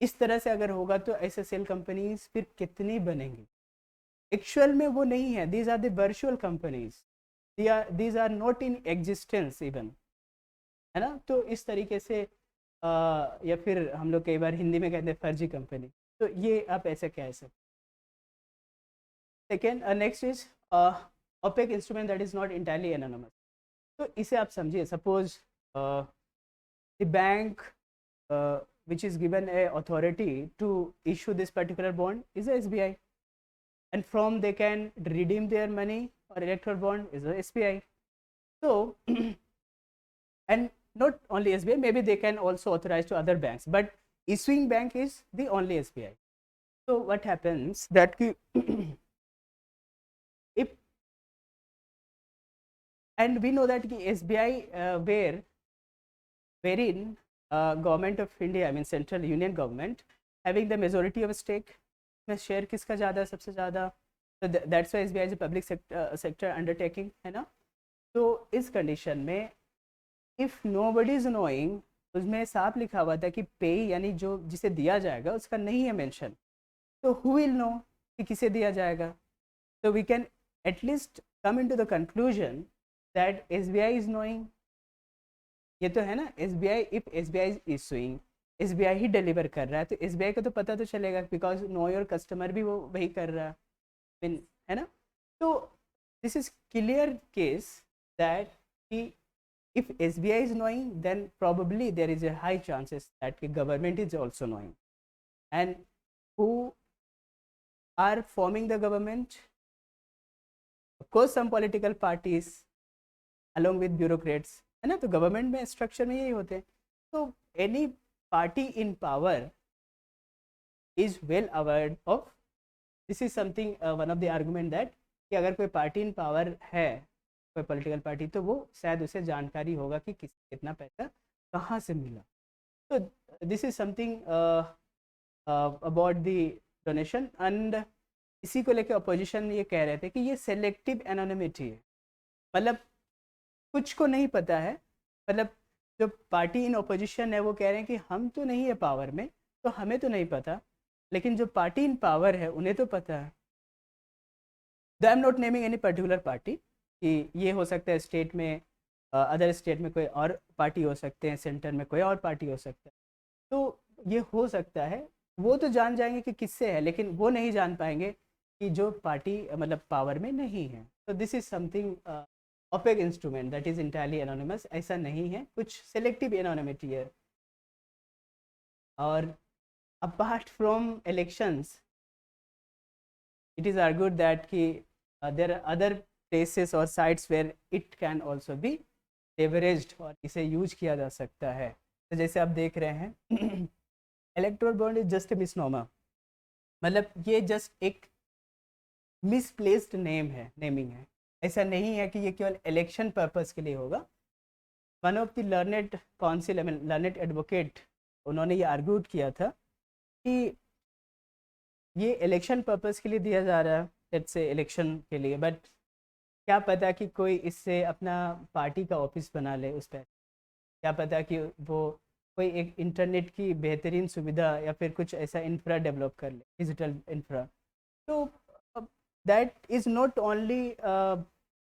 इस तरह से अगर होगा तो ऐसे सेल कंपनीज फिर कितनी बनेंगी. एक्चुअल में वो नहीं है. these are the virtual companies, these are not in existence even, है ना. तो इस तरीके से या फिर हम लोग कई बार हिंदी में कहते हैं फर्जी कंपनी. तो ये आप ऐसे कह सकते. Second, next is opaque instrument that is not entirely anonymous. तो इसे आप समझिए. Suppose the bank which is given a authority to issue this particular bond is a SBI, and from they can redeem their money or electoral bond is a SBI. So and not only SBI, maybe they can also authorize to other banks, but issuing bank is the only SBI. So what happens that if, and we know that SBI wherein government of India, I mean central union government having the majority of stake, में share किसका ज़्यादा, सबसे ज़्यादा. तो that's why SBI is a public sector undertaking, है ना. तो इस कंडीशन में if nobody is knowing उसमें साफ लिखा हुआ था कि पे यानी जो जिसे दिया जाएगा उसका नहीं है मेंशन, तो हु विल नो कि किसे दिया जाएगा. So we can at least come into the conclusion that SBI is knowing. ये तो है ना, SBI, if SBI is issuing, SBI he deliver कर रहा है, तो SBI को तो पता तो चलेगा, बिकॉज नो योर कस्टमर भी वो वही कर रहा है, है ना. तो this is clear case that कि if SBI is knowing, then probably there is a high chances that the government is also knowing. And who are forming the government? Of course some political parties along with bureaucrats, है ना. तो government में structure में यही होते हैं. तो any party in power is well aware of this. Is something one of the argument that कि अगर कोई पार्टी इन पावर है, कोई पॉलिटिकल पार्टी, तो वो शायद उसे जानकारी होगा कि कितना पैसा कहाँ से मिला. तो this is something about the donation. And इसी को लेकर अपोजिशन ये कह रहे थे कि ये सेलेक्टिव एनोनिमिटी है, मतलब कुछ को नहीं पता है. मतलब जो पार्टी इन अपोजिशन है वो कह रहे हैं कि हम तो नहीं है पावर में, तो हमें तो नहीं पता, लेकिन जो पार्टी इन पावर है उन्हें तो पता है. I am not naming any particular party, कि ये हो सकता है स्टेट में, अदर स्टेट में कोई और पार्टी हो सकते हैं, सेंटर में कोई और पार्टी हो सकता है. तो ये हो सकता है, वो तो जान जाएंगे कि किससे है, लेकिन वो नहीं जान पाएंगे कि जो पार्टी मतलब पावर में नहीं है. तो this is something opaque instrument that is entirely anonymous. ऐसा नहीं है, कुछ selective anonymity है. और apart from elections, it is argued that कि there are other places or sites where it can also be leveraged और इसे यूज किया जा सकता है. तो जैसे आप देख रहे हैं electoral bond is just a misnomer, मतलब ये जस्ट एक मिसप्लेस्ड नेमिंग है. ऐसा नहीं है कि ये केवल इलेक्शन पर्पस के लिए होगा. One of the learned council, learned advocate, उन्होंने ये आर्ग्यूड किया था कि ये इलेक्शन पर्पस के लिए दिया जा रहा है, लेट्स से इलेक्शन के लिए, बट क्या पता कि कोई इससे अपना पार्टी का ऑफिस बना ले उस पर. क्या पता कि वो कोई एक इंटरनेट की बेहतरीन सुविधा या फिर कुछ ऐसा इंफ्रा डेवलप कर ले, डिजिटल इंफ्रा. तो that is not only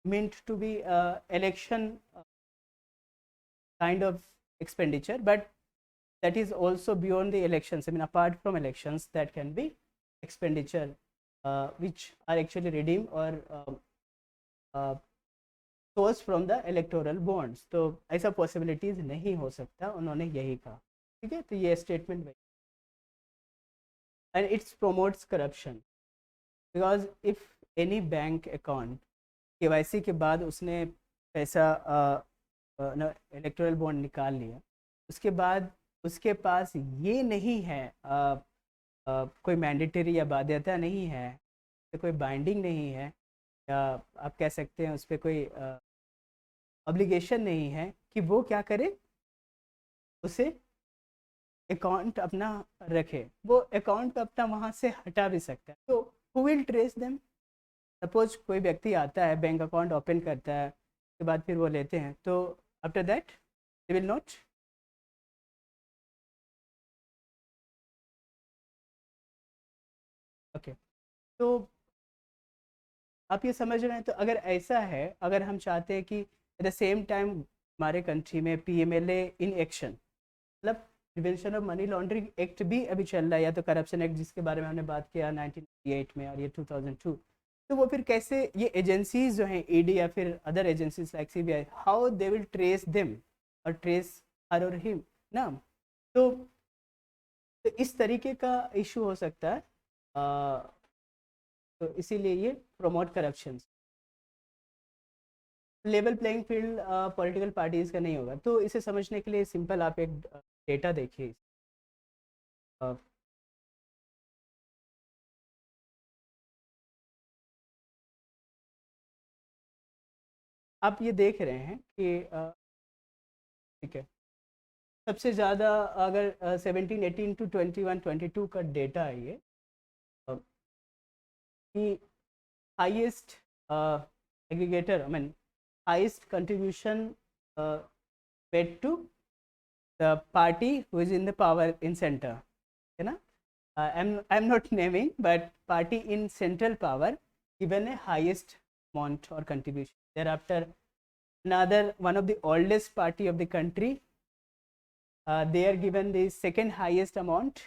meant to be election kind of expenditure, but that is also beyond the elections. I mean, apart from elections, that can be expenditure which are actually redeemed or sourced from the electoral bonds. तो ऐसा possibilities नहीं हो सकता, उन्होंने यही कहा. ठीक है, तो ये statement and it promotes corruption. Because if any bank account KYC के बाद उसने पैसा इलेक्टोरल बॉन्ड निकाल लिया, उसके बाद उसके पास ये नहीं है कोई मैंडेटरी या बाध्यता नहीं है, कोई बाइंडिंग नहीं है, या आप कह सकते हैं उस पर कोई ऑब्लिगेशन नहीं है कि वो क्या करे, उसे अकाउंट अपना रखे. वो अकाउंट अपना वहाँ से हटा भी सकता है. तो who will trace them? Suppose कोई व्यक्ति आता है, बैंक अकाउंट ओपन करता है, उसके बाद फिर वो लेते हैं, तो after that they will not. Okay, तो आप ये समझ रहे हैं. तो अगर ऐसा है, अगर हम चाहते हैं कि एट द सेम टाइम हमारे कंट्री में PMLA इन एक्शन, मतलब prevention of money laundering act भी अभी चल रहा है, या तो करप्शन एक्ट जिसके बारे में हमने बात किया 1998 में, और ये 2002. तो वो फिर कैसे ये एजेंसीज जो हैं ED या फिर other agencies like CBI, how they will trace them और ट्रेस हर और हिम ना. तो इस तरीके का इशू हो सकता है. तो इसीलिए ये promote corruption. Level playing field political parties का नहीं होगा. तो इसे समझने के लिए सिंपल आप एक डेटा देखिए. आप ये देख रहे हैं कि ठीक है, सबसे ज़्यादा अगर 17, 18 to 21, 22 का डेटा है ये, कि highest aggregator, I mean highest contribution paid to the party who is in the power in center, है ना? I'm not naming, but party in central power given a highest amount or contribution. Thereafter, another one of the oldest party of the country, they are given the second highest amount,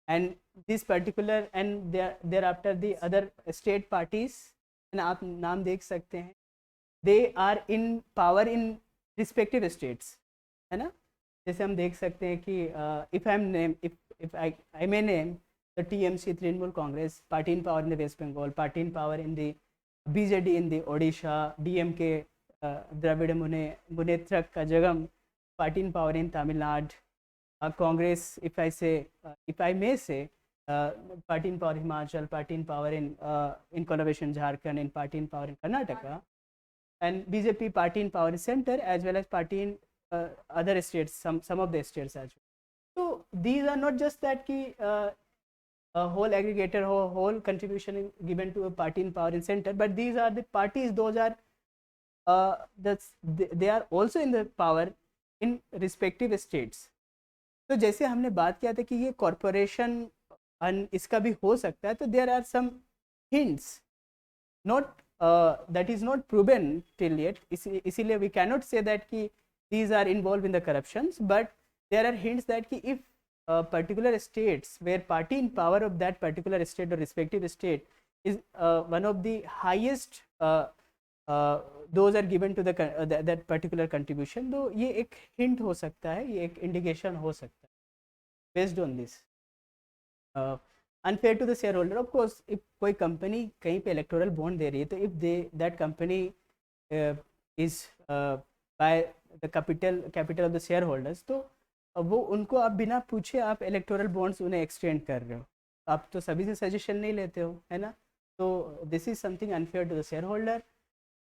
and this particular and thereafter the other state parties, and आप नाम देख सकते हैं, they are in power in respective states, है ना? जैसे हम देख सकते हैं कि if I may name the TMC, Trinamool Congress, party in power in the West Bengal, party in power in the BJD in the Odisha, DMK, Dravida Munnetra Kazhagam, party in power in Tamil Nadu, Congress, if I may say, party in power in Himachal, party in power in collaboration Jharkhand, and party in power in Karnataka, and BJP party in power in center, as well as party in other states, some of the states as well. So these are not just that ki a whole aggregator or whole contribution given to a party in power in center, but these are the parties, those are they are also in the power in respective states. तो जैसे हमने बात किया था कि ये corporation इसका भी हो सकता है, तो there are some hints, not that is not proven till yet, इसीलिए we can not say that कि these are involved in the corruptions, but there are hints that if particular states where party in power of that particular state or respective state is one of the highest, those are given to that particular contribution, तो ये एक hint हो सकता है, ये एक indication हो सकता है based on this. Unfair to the shareholder, of course, if कोई company कहीं पे electoral bond दे रही है, तो if that company is by the capital of the shareholders, तो वो उनको आप बिना पूछे आप इलेक्टोरल बॉन्ड्स उन्हें एक्सटेंड कर रहे हो, आप तो सभी से सजेशन नहीं लेते हो, है ना? तो this is something unfair to the share holder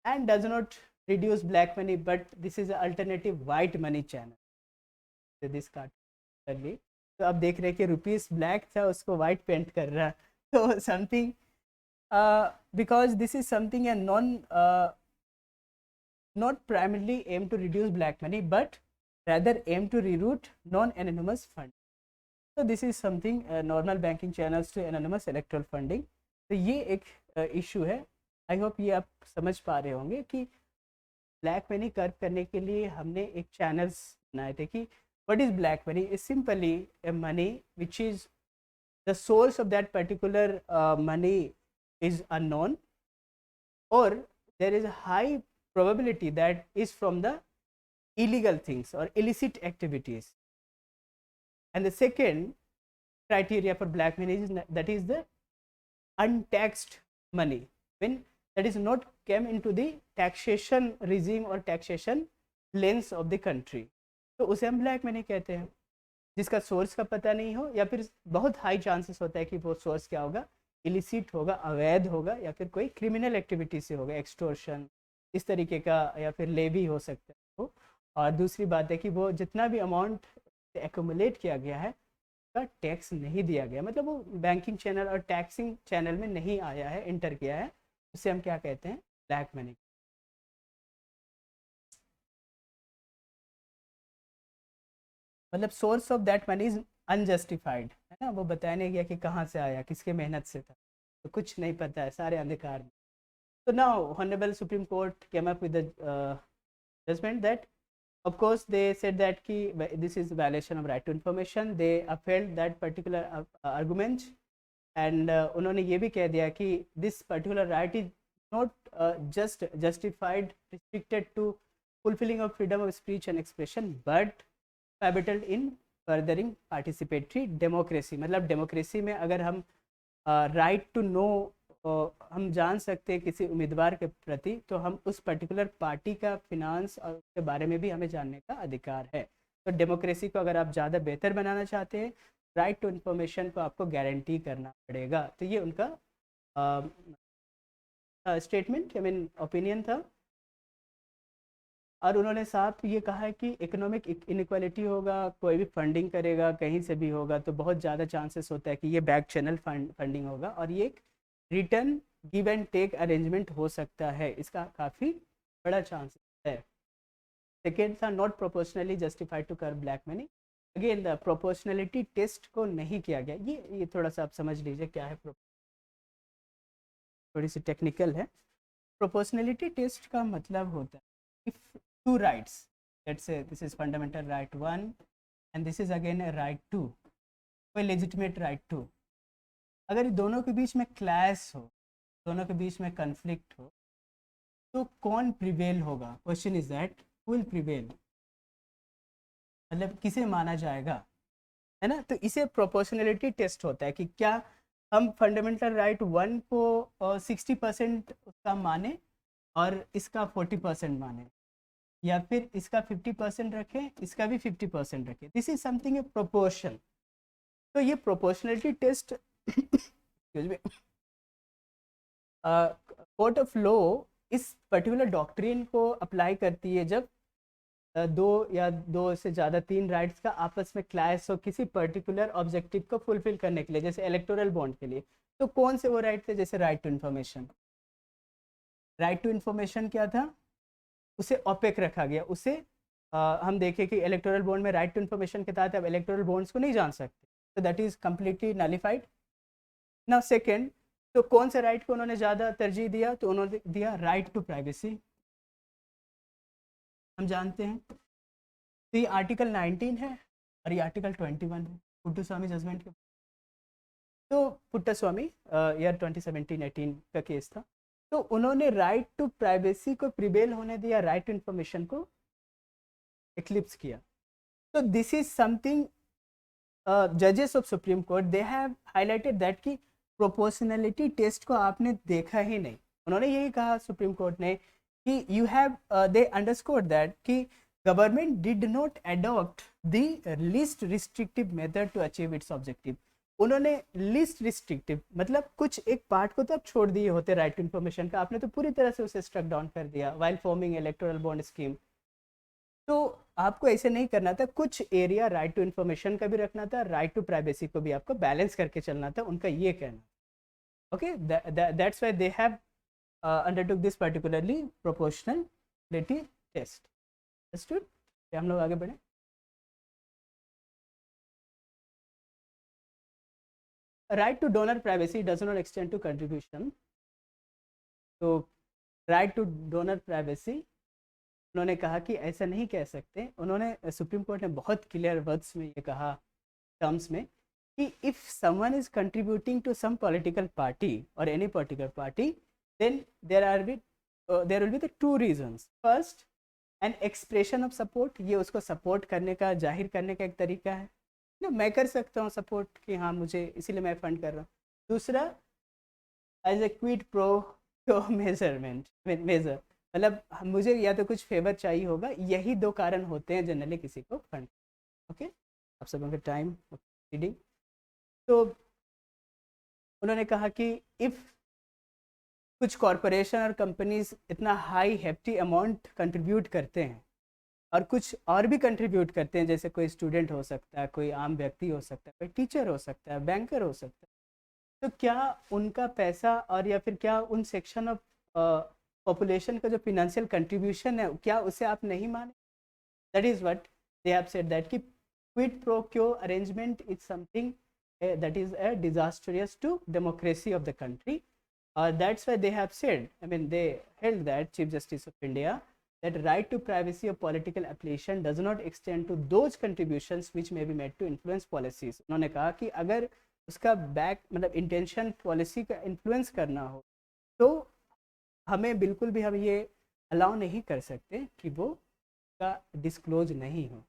and does not reduce black money, but this is alternative white money channel this card. तो आप देख रहे हैं कि रुपीस ब्लैक था, उसको वाइट पेंट कर रहा, तो something because this is something A not primarily aim to reduce black money, but rather aim to reroute non-anonymous fund. So this is something normal banking channels to anonymous electoral funding. तो ये एक issue है. I hope ये आप समझ पा रहे होंगे कि ब्लैक मनी कर्व करने के लिए हमने एक चैनल्स बनाए थे कि what is black money is simply a money which is the source of that particular money is unknown, or there is a high probability that is from the illegal things or illicit activities. And the second criteria for black money is that is the untaxed money, when that is not came into the taxation regime or taxation lens of the country. तो उसे हम black money कहते हैं, जिसका source का पता नहीं हो, या फिर बहुत हाई चांसेस होता है कि वो सोर्स क्या होगा, इलिसिट होगा, अवैध होगा, या फिर कोई क्रिमिनल एक्टिविटी से होगा, एक्सटोर्शन इस तरीके का, या फिर लेवी हो सकता है वो. और दूसरी बात है कि वो जितना भी अमाउंट एक्यूमुलेट किया गया है का टैक्स नहीं दिया गया, मतलब वो बैंकिंग चैनल और टैक्सिंग चैनल में नहीं आया है, इंटर किया है, उसे हम क्या कहते हैं, ब्लैक मनी. मतलब source of that money is unjustified, है ना? वो बताया नहीं गया कि कहाँ से आया, किसके मेहनत से था, तो कुछ नहीं पता है, सारे अंधकार में. So now, Honorable Supreme Court came up with the judgment that, of course, they said that this is violation of right to information. They upheld that particular argument, and उन्होंने ये भी कह दिया कि this particular right is not just justified, restricted to fulfilling of freedom of speech and expression, but pivotal in furthering participatory democracy. मतलब democracy में अगर हम right to know हम जान सकते हैं किसी उम्मीदवार के प्रति, तो हम उस पर्टिकुलर पार्टी का फिनांस और उसके बारे में भी हमें जानने का अधिकार है. तो डेमोक्रेसी को अगर आप ज़्यादा बेहतर बनाना चाहते हैं, राइट टू इन्फॉर्मेशन को आपको गारंटी करना पड़ेगा. तो ये उनका स्टेटमेंट, आई मीन ओपिनियन था. और उन्होंने साथ ये कहा है कि इकोनॉमिक इनइक्वालिटी होगा, कोई भी फंडिंग करेगा कहीं से भी होगा, तो बहुत ज़्यादा चांसेस होता है कि ये बैक चैनल फंडिंग होगा, और ये एक return give and take arrangement हो सकता है, इसका काफ़ी बड़ा चांस है. सेकेंड था not proportionally justified to curb black money. Again the proportionality test को नहीं किया गया। ये थोड़ा सा आप समझ लीजिए क्या है, थोड़ी सी टेक्निकल है। प्रोपोर्शनलिटी टेस्ट का मतलब होता है if two rights, let's say this is fundamental right 1 and this is again A right 2, कोई लेजिटिमेट राइट 2, अगर दोनों के बीच में क्लैश हो, दोनों के बीच में कन्फ्लिक्ट हो, तो कौन प्रिवेल होगा? Question is that who will prevail, मतलब किसे माना जाएगा, है ना। तो इसे प्रोपोर्शनलिटी टेस्ट होता है कि क्या हम फंडामेंटल राइट 1 को 60% उसका माने और इसका 40% माने, या फिर इसका 50% रखें, इसका भी 50% रखें। This is something a proportion. तो ये proportionality test court of law इस पर्टिकुलर डॉक्ट्रिन को अप्लाई करती है जब दो या दो से ज़्यादा 3 राइट्स का आपस में क्लैश हो किसी पर्टिकुलर ऑब्जेक्टिव को फुलफिल करने के लिए, जैसे इलेक्टोरल बॉन्ड के लिए। तो कौन से वो राइट थे? जैसे right to information. Right to information क्या था? उसे ओपेक रखा गया, उसे हम देखें कि इलेक्टोरल बॉन्ड में राइट टू इन्फॉर्मेशन के तहत आप इलेक्टोरल बॉन्ड्स को नहीं जान सकते, तो that is completely nullified. Now second, तो कौन से राइट को उन्होंने ज़्यादा तरजीह दिया? तो उन्होंने दिया राइट टू प्राइवेसी। हम जानते हैं तो ये आर्टिकल 19 है और ये आर्टिकल 21 है पुट्टस्वामी जजमेंट के। तो पुट्टस्वामी ईयर 2017-18 का केस था। तो उन्होंने राइट टू प्राइवेसी को प्रिवेल होने दिया, राइट टू इन्फॉर्मेशन को एक्लिप्स किया। तो दिस इज समथिंग जजेस of supreme court they have highlighted that कि प्रोपोर्शनलिटी टेस्ट को आपने देखा ही नहीं। उन्होंने यही कहा सुप्रीम कोर्ट ने कि you have they underscore that कि government did not adopt the least restrictive method to achieve its objective. उन्होंने लीस्ट रिस्ट्रिक्टिव मतलब कुछ एक पार्ट को तो आप छोड़ दिए होते राइट टू इन्फॉर्मेशन का, आपने तो पूरी तरह से उसे स्ट्रक डाउन कर दिया while forming electoral bond scheme. तो आपको ऐसे नहीं करना था, कुछ एरिया राइट टू इन्फॉर्मेशन का भी रखना था, राइट टू प्राइवेसी को भी आपको बैलेंस करके चलना था, उनका ये कहना। Okay, that's why they have undertook this particularly proportionality test. Understood? हम लोग आगे बढ़े। Right to donor privacy does not extend to contribution. तो राइट टू डोनर प्राइवेसी उन्होंने कहा कि ऐसा नहीं कह सकते। उन्होंने सुप्रीम कोर्ट ने बहुत क्लियर वर्ड्स में ये कहा टर्म्स में कि if someone is contributing to some political party और any political party then there will be the 2 reasons. First, an expression of support, ये उसको सपोर्ट करने का, जाहिर करने का एक तरीका है ना, मैं कर सकता हूँ सपोर्ट कि हाँ मुझे इसीलिए मैं फंड कर रहा हूँ। दूसरा, as a quid pro measurement major, मतलब मुझे या तो कुछ फेवर चाहिए होगा। यही 2 कारण होते हैं जनरली किसी को फंड। ओके, आप सबों का टाइम रीडिंग। तो उन्होंने कहा कि इफ़ कुछ कॉरपोरेशन और कंपनीज इतना हाई हेफ्टी अमाउंट कंट्रीब्यूट करते हैं और कुछ और भी कंट्रीब्यूट करते हैं, जैसे कोई स्टूडेंट हो सकता है, कोई आम व्यक्ति हो सकता है, कोई टीचर हो सकता है, बैंकर हो सकता है, तो क्या उनका पैसा और या फिर क्या उन सेक्शन ऑफ पॉपुलेशन का जो फिनेंशियल कंट्रीब्यूशन है क्या उसे आप नहीं माने? That is what they have said that कि quid pro quo arrangement is something that is a disastrous to democracy of the country. That's why they have said, I mean they held that Chief Justice of India that right to privacy of political affiliation does not extend to those contributions which may be made to influence policies. उन्होंने कहा कि अगर उसका back मतलब intention policy का influence करना हो तो हमें बिल्कुल भी हम ये अलाउ नहीं कर सकते कि वो का डिस्क्लोज नहीं हो।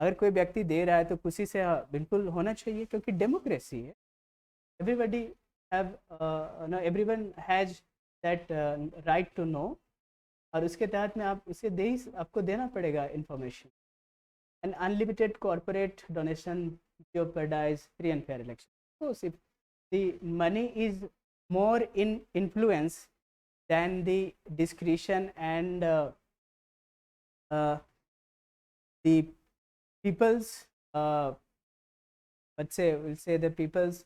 अगर कोई व्यक्ति दे रहा है तो खुशी से बिल्कुल होना चाहिए, क्योंकि डेमोक्रेसी है। Everybody have no, everyone has that right to know, और उसके तहत में आप उसे आपको देना पड़ेगा information. And unlimited corporate donation jeopardize free and fair election. So if the money is more in influence than the discretion and the people's we'll say the people's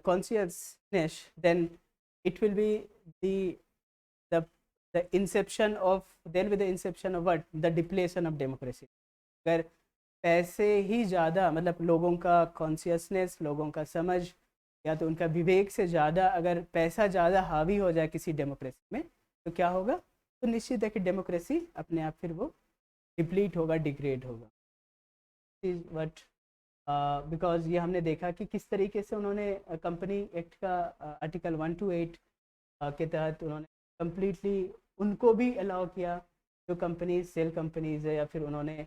consciousness, then it will be the the Inception of their with the Inception of what the depletion of democracy. अगर पैसे ही ज़्यादा मतलब लोगों का consciousness, लोगों का समझ या तो उनका विवेक से ज़्यादा अगर पैसा ज़्यादा हावी हो जाए किसी डेमोक्रेसी में तो क्या होगा? तो निश्चित है कि डेमोक्रेसी अपने आप फिर वो डिप्लीट होगा, डिग्रेड होगा। इज वट बिकॉज ये हमने देखा कि किस तरीके से उन्होंने कंपनी एक्ट का आर्टिकल 128 के तहत उन्होंने कम्प्लीटली उनको भी अलाउ किया जो कंपनीज सेल कंपनीज है, या फिर उन्होंने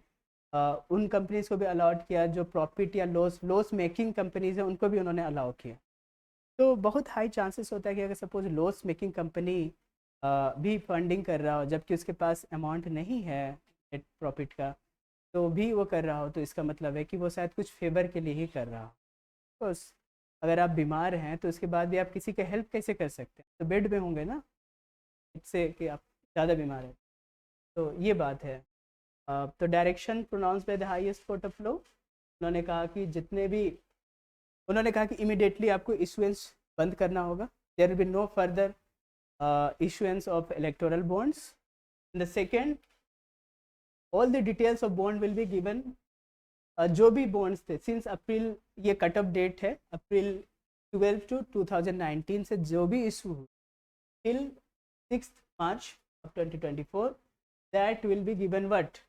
उन कंपनीज को भी अलाउड किया जो प्रॉफिट या लॉस मेकिंग कंपनीज है उनको भी उन्होंने अलाउ किया। तो बहुत हाई चांसेस होता है कि अगर सपोज लॉस मेकिंग कंपनी भी फंडिंग कर रहा हो जबकि उसके पास अमाउंट नहीं है नेट प्रॉफिट का, तो भी वो कर रहा हो, तो इसका मतलब है कि वो शायद कुछ फेवर के लिए ही कर रहा हो। बस अगर आप बीमार हैं तो उसके बाद भी आप किसी का हेल्प कैसे कर सकते हैं? तो बेड में होंगे ना, इससे कि आप ज़्यादा बीमार हैं। तो ये बात है। तो direction pronounce by the highest court of law, उन्होंने कहा कि जितने भी उन्होंने कहा कि इमीडिएटली आपको इशुएंस बंद करना होगा। There will be no further issuance of electoral bonds. And the second, all the details of bond will be given. जो भी bonds थे since अप्रैल, ये कट ऑफ डेट है अप्रैल 12 to 2019 से जो भी इशू हुई till 6th March of 2024, that will be given what?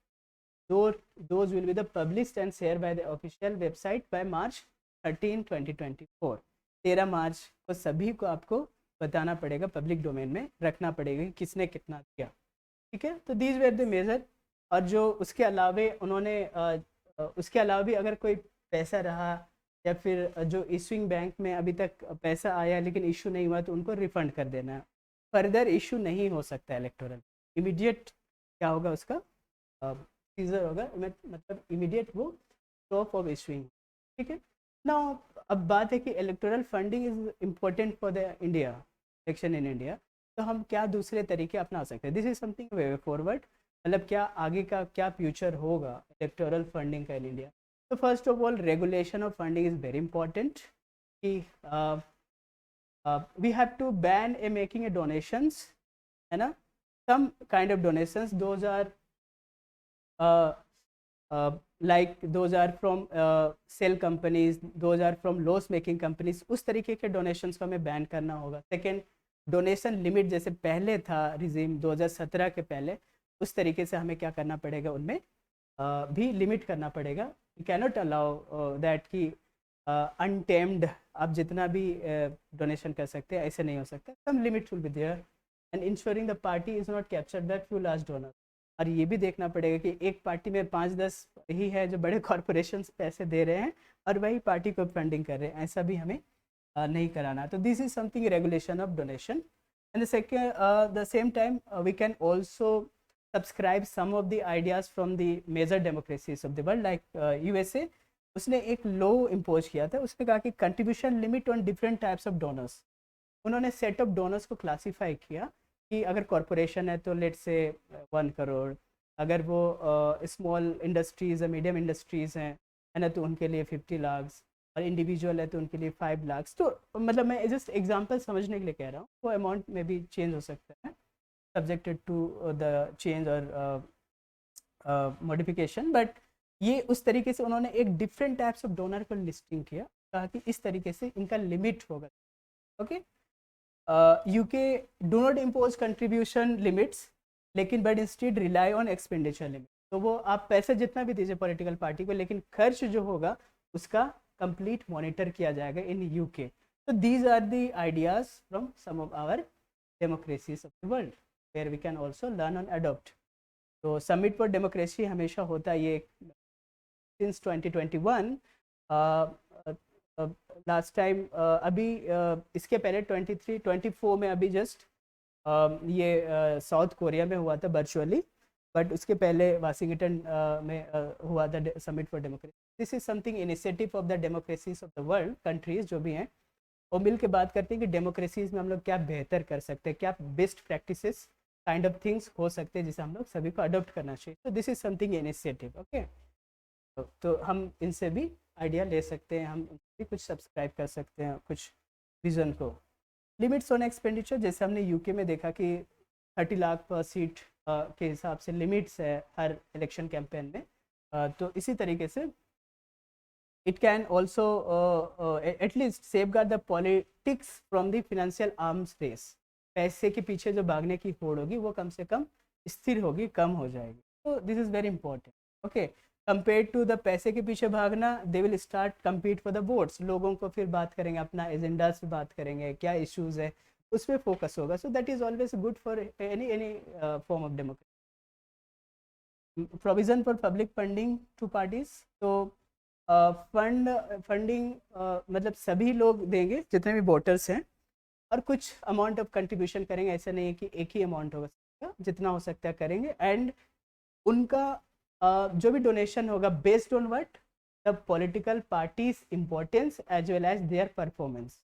Those will be the published and shared by the official website by March 13, 2024. 13 मार्च को सभी को आपको बताना पड़ेगा, पब्लिक डोमेन में रखना पड़ेगा कि किसने कितना दिया। ठीक है, तो दीज वेर द मेजर। और जो उसके अलावे उन्होंने उसके अलावा भी अगर कोई पैसा रहा या फिर जो इशूइंग बैंक में अभी तक पैसा आया लेकिन इशू नहीं हुआ तो उनको रिफंड कर देना है। फर्दर इशू नहीं हो सकता इलेक्टोरल, इमीडिएट क्या होगा उसका सीजर होगा, मतलब इमीडिएट वो स्टॉप ऑफ इशूइंग। ठीक है ना। अब बात है कि electoral funding is important for the India election in India, तो हम क्या दूसरे तरीके अपना सकते हैं? This is something way forward, मतलब क्या आगे का क्या फ्यूचर होगा इलेक्टोरल फंडिंग का इन इंडिया। तो first of all regulation of funding is very important कि we have to ban a making a donations, है ना, some kind of donations, those are like those are from sell companies, those are from loss making companies, उस तरीके के donations को हमें ban करना होगा। सेकेंड, डोनेशन लिमिट जैसे पहले था रिजीम 2017 के पहले, उस तरीके से हमें क्या करना पड़ेगा, उनमें भी लिमिट करना पड़ेगा। वी कैनॉट अलाउ दैट कि अनटेम्ड आप जितना भी डोनेशन कर सकते हैं, ऐसे नहीं हो सकता। Some limits will be there and insuring the party is not captured by few large donor. और ये भी देखना पड़ेगा कि एक पार्टी में 5-10 ही है जो बड़े कॉरपोरेशंस पैसे दे रहे हैं और वही पार्टी को फंडिंग कर रहे हैं, ऐसा भी हमें नहीं कराना। तो this is something regulation of donation. And the same time we can also subscribe some of the ideas from the major democracies of the world like USA। उसने एक लॉ इम्पोज किया था, उसने कहा कि contribution limit on different types of donors. उन्होंने set of donors को classify किया कि अगर कॉरपोरेशन है तो लेट से 1 करोड़, अगर वो स्मॉल इंडस्ट्रीज़ है, मीडियम इंडस्ट्रीज़ हैं, है ना, तो उनके लिए 50 लाख, और इंडिविजुअल है तो उनके लिए 5 लाख। तो मतलब मैं जस्ट एग्जांपल समझने के लिए कह रहा हूँ, वो अमाउंट में भी चेंज हो सकता है सब्जेक्टेड टू द चेंज और मॉडिफिकेशन। बट ये उस तरीके से उन्होंने एक डिफरेंट टाइप्स ऑफ डोनर को लिस्टिंग किया, कहा कि इस तरीके से इनका लिमिट होगा। Okay, UK do not impose contribution limits, लेकिन but instead rely on expenditure limit. तो वो आप पैसा जितना भी दीजिए पॉलिटिकल पार्टी को, लेकिन खर्च जो होगा उसका कंप्लीट मॉनिटर किया जाएगा इन UK। तो these are the ideas from some of our democracies of the world where we can also learn and adopt. तो समिट फॉर डेमोक्रेसी हमेशा होता है ये सिंस 2021। लास्ट टाइम अभी इसके पहले 23-24 में अभी जस्ट ये साउथ कोरिया में हुआ था वर्चुअली, बट उसके पहले वाशिंगटन में हुआ था summit for democracy. This is something initiative of the democracies of the world countries जो भी हैं, वो मिल के बात करते हैं कि डेमोक्रेसीज में हम लोग क्या बेहतर कर सकते हैं, क्या best practices kind of things हो सकते हैं जिसे हम लोग सभी को अडॉप्ट करना चाहिए। तो this is something initiative. Okay, तो हम इनसे भी आइडिया ले सकते हैं, हम भी कुछ सब्सक्राइब कर सकते हैं कुछ विजन को। लिमिट्स ऑन एक्सपेंडिचर, जैसे हमने UK में देखा कि 30 लाख पर सीट के हिसाब से लिमिट्स है हर इलेक्शन कैंपेन में। तो इसी तरीके से it can also at least safeguard the politics from the financial arms race। पैसे के पीछे जो भागने की होड़ होगी वो कम से कम स्थिर होगी, कम हो जाएगी। तो this is very important. Okay, compare to the पैसे के पीछे भागना, they will start compete for the votes. लोगों को फिर बात करेंगे, अपना एजेंडाज पे बात करेंगे, क्या इश्यूज है उस पर फोकस होगा। So that is always good for any form of democracy. Provision for public funding to parties. तो फंडिंग मतलब सभी लोग देंगे जितने भी वोटर्स हैं, और कुछ अमाउंट ऑफ कंट्रीब्यूशन करेंगे। ऐसा नहीं है कि एक ही अमाउंट होगा, जितना हो सकता है करेंगे। एंड उनका जो भी डोनेशन होगा based on what, the political parties importance as well as their performance,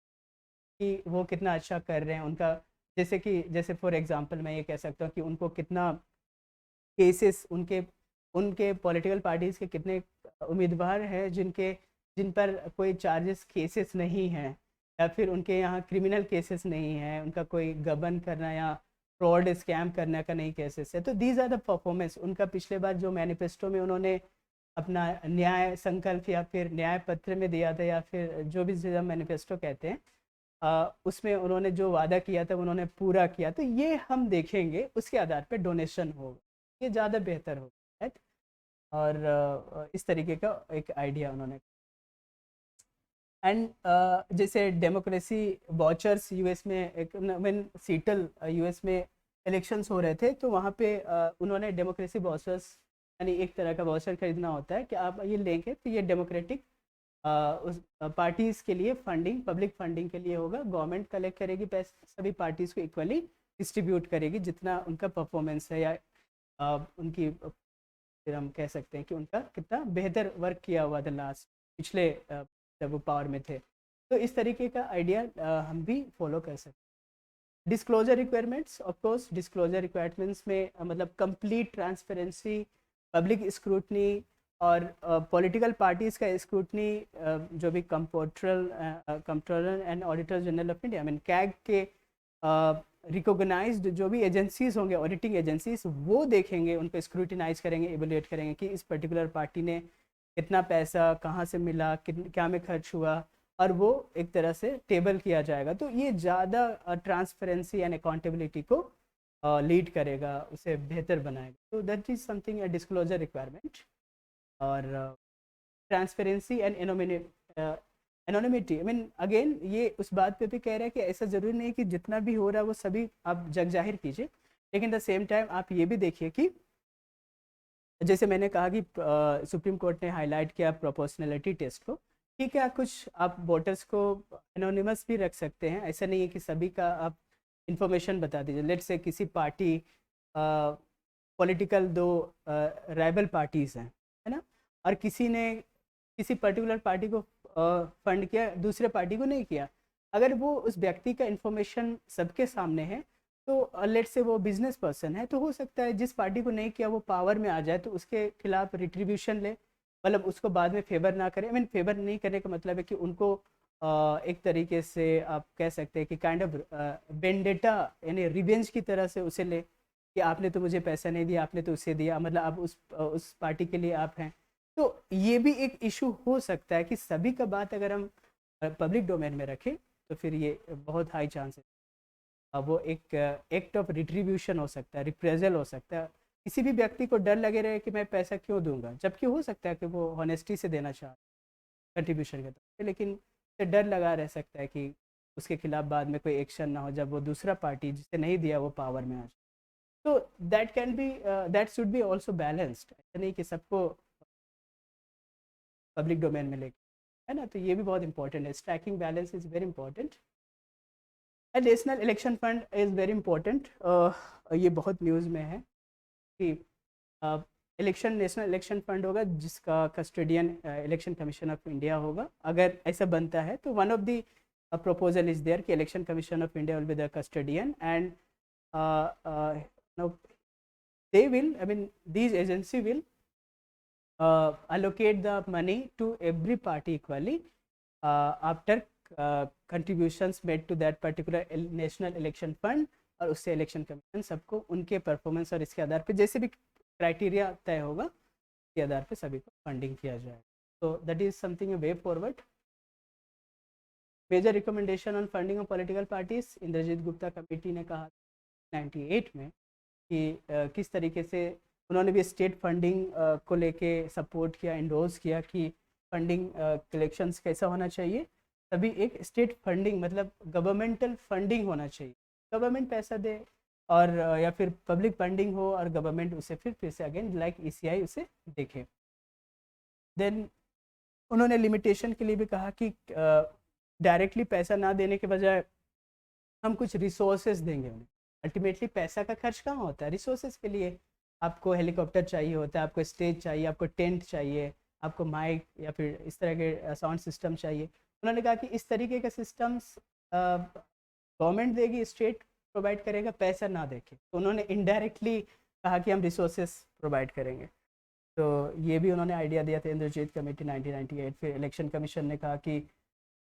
कि वो कितना अच्छा कर रहे हैं उनका। जैसे फॉर एग्जांपल मैं ये कह सकता हूँ कि उनको कितना केसेस, उनके पॉलिटिकल पार्टीज़ के कितने उम्मीदवार हैं जिन पर कोई चार्जेस केसेस नहीं हैं, या फिर उनके यहाँ क्रिमिनल केसेस नहीं हैं, उनका कोई गबन करना या फ्रॉड स्कैम करने का नहीं केसेस है। तो दीज आर द परफॉर्मेंस। उनका पिछले बार जो मैनिफेस्टो में उन्होंने अपना न्याय संकल्प या फिर न्याय पत्र में दिया था, या फिर जो भी मैनिफेस्टो कहते हैं, उसमें उन्होंने जो वादा किया था उन्होंने पूरा किया। तो ये हम देखेंगे, उसके आधार पर डोनेशन होगा, ये ज़्यादा बेहतर होगा, राइट। और इस तरीके का एक आइडिया उन्होंने। एंड जैसे डेमोक्रेसी वॉचर्स यूएस में, एक व्हेन सीटल यूएस में इलेक्शंस हो रहे थे, तो वहाँ पे उन्होंने डेमोक्रेसी वॉचर्स, यानी एक तरह का वॉचर खरीदना होता है कि आप ये लेंगे तो ये डेमोक्रेटिक उस पार्टीज़ के लिए फंडिंग, पब्लिक फंडिंग के लिए होगा। गवर्नमेंट कलेक्ट करेगी पैसे, सभी पार्टीज़ को इक्वली डिस्ट्रीब्यूट करेगी जितना उनका परफॉर्मेंस है, या उनकी, फिर हम कह सकते हैं कि उनका कितना बेहतर वर्क किया हुआ था लास्ट पिछले जब वो पावर में थे। तो इस तरीके का आइडिया हम भी फॉलो कर सकते हैं। Disclosure requirements, of course disclosure requirements में मतलब कंप्लीट ट्रांसपेरेंसी, पब्लिक स्क्रूटनी, और पॉलिटिकल पार्टीज़ का स्क्रूटनी, जो भी controller and auditor general of India, I mean CAG के रिकॉग्नाइज्ड जो भी एजेंसीज होंगे, ऑडिटिंग एजेंसीज, वो देखेंगे, उनको स्क्रूटिनाइज करेंगे, एवेल्युएट करेंगे कि इस पर्टिकुलर पार्टी ने कितना पैसा कहाँ से मिला, क्या में खर्च हुआ, और वो एक तरह से टेबल किया जाएगा। तो ये ज़्यादा ट्रांसपेरेंसी एंड अकाउंटेबिलिटी को लीड करेगा, उसे बेहतर बनाएगा। तो that is something a disclosure requirement. और transparency and anonymity, I mean again ये उस बात पे भी कह रहा है कि ऐसा ज़रूरी नहीं कि जितना भी हो रहा है वो सभी आप जग जाहिर कीजिए, लेकिन द सेम टाइम आप ये भी देखिए कि जैसे मैंने कहा कि सुप्रीम कोर्ट ने हाईलाइट किया प्रोपोर्शनलिटी टेस्ट को, ठीक है, कुछ आप वोटर्स को एनोनिमस भी रख सकते हैं। ऐसा नहीं है कि सभी का आप इंफॉर्मेशन बता दीजिए। लेट से किसी पार्टी, पॉलिटिकल दो राइवल पार्टीज़ हैं, है ना, और किसी ने किसी पर्टिकुलर पार्टी को फंड किया, दूसरे पार्टी को नहीं किया। अगर वो उस व्यक्ति का इंफॉर्मेशन सबके सामने है, तो लेट से वो बिजनेस पर्सन है, तो हो सकता है जिस पार्टी को नहीं किया वो पावर में आ जाए तो उसके खिलाफ रिट्रीब्यूशन ले, मतलब उसको बाद में फेवर ना करे। आई मीन फेवर नहीं करने का मतलब है कि उनको एक तरीके से आप कह सकते हैं कि काइंड ऑफ वेंडेटा, यानी रिवेंज की तरह से उसे ले कि आपने तो मुझे पैसा नहीं दिया, आपने तो उसे दिया, मतलब आप उस पार्टी के लिए आप हैं। तो ये भी एक इशू हो सकता है कि सभी का बात अगर हम पब्लिक डोमेन में रखें तो फिर ये बहुत हाई चांसेस वो एक एक्ट ऑफ रिट्रीब्यूशन हो सकता है, रिप्रेजल हो सकता है। किसी भी व्यक्ति को डर लगे रहे कि मैं पैसा क्यों दूंगा, जबकि हो सकता है कि वो ऑनेस्टी से देना चाहे कंट्रीब्यूशन के तौर पे, लेकिन उसे डर लगा रह सकता है कि उसके खिलाफ बाद में कोई एक्शन ना हो जब वो दूसरा पार्टी जिसे नहीं दिया वो पावर में आ जाए। तो that can be, that should be also balanced. ऐसा नहीं कि सबको पब्लिक डोमेन में लेके, है ना। तो ये भी बहुत इंपॉर्टेंट है, striking balance is very important. National election fund is very important. ये बहुत न्यूज़ में है कि नेशनल इलेक्शन फंड होगा जिसका custodian election commission of India होगा। अगर ऐसा बनता है तो one of the proposal is there कि election commission of India will be the custodian, and they will, I mean these agency will allocate the money to every party equally after contributions made to that particular national election fund और उससे election commission सबको उनके performance और इसके आधार पे जैसे भी criteria तय होगा उसके आधार पे सभी को फंडिंग किया जाए. तो that is something a way forward. Major recommendation on funding of political parties, Indrajit Gupta committee ने कहा 98 में कि किस तरीके से उन्होंने भी स्टेट फंडिंग को लेके सपोर्ट किया, इंडोर्स किया कि फंडिंग कलेक्शंस कैसा होना चाहिए. तभी एक स्टेट फंडिंग मतलब गवर्नमेंटल फंडिंग होना चाहिए, गवर्नमेंट पैसा दे और या फिर पब्लिक फंडिंग हो और गवर्नमेंट उसे फिर से अगेन लाइक ECI उसे देखे. देन उन्होंने लिमिटेशन के लिए भी कहा कि डायरेक्टली पैसा ना देने के बजाय हम कुछ रिसोर्सेज देंगे उन्हें. अल्टीमेटली पैसा का खर्च कहाँ होता है? रिसोर्सेज के लिए. आपको हेलीकॉप्टर चाहिए होता है, आपको स्टेज चाहिए, आपको टेंट चाहिए, आपको माइक या फिर इस तरह के साउंड सिस्टम चाहिए. उन्होंने कहा कि इस तरीके के सिस्टम्स गवर्नमेंट देगी, स्टेट प्रोवाइड करेगा, पैसा ना देखे. तो उन्होंने इनडायरेक्टली कहा कि हम रिसोर्सेज प्रोवाइड करेंगे. तो ये भी उन्होंने आइडिया दिया था इंद्रजीत कमेटी 1998. फिर इलेक्शन कमीशन ने कहा कि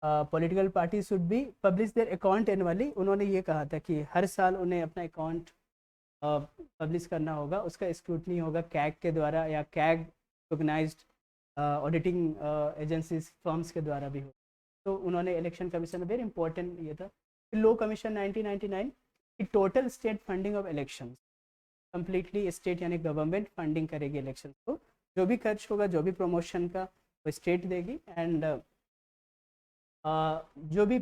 political party should be publish their account annually. उन्होंने ये कहा था कि हर साल उन्हें अपना अकाउंट पब्लिश करना होगा, उसका स्क्रूटनी होगा कैग के द्वारा या CAG recognized auditing agencies firms के द्वारा भी हो. तो उन्होंने इलेक्शन कमीशन में वेरी इंपॉर्टेंट ये था. लो कमीशन 1999 कि total state funding of election completely state यानी गवर्नमेंट फंडिंग करेगी इलेक्शन को. जो भी खर्च होगा, जो भी प्रमोशन का वो स्टेट देगी. एंड जो भी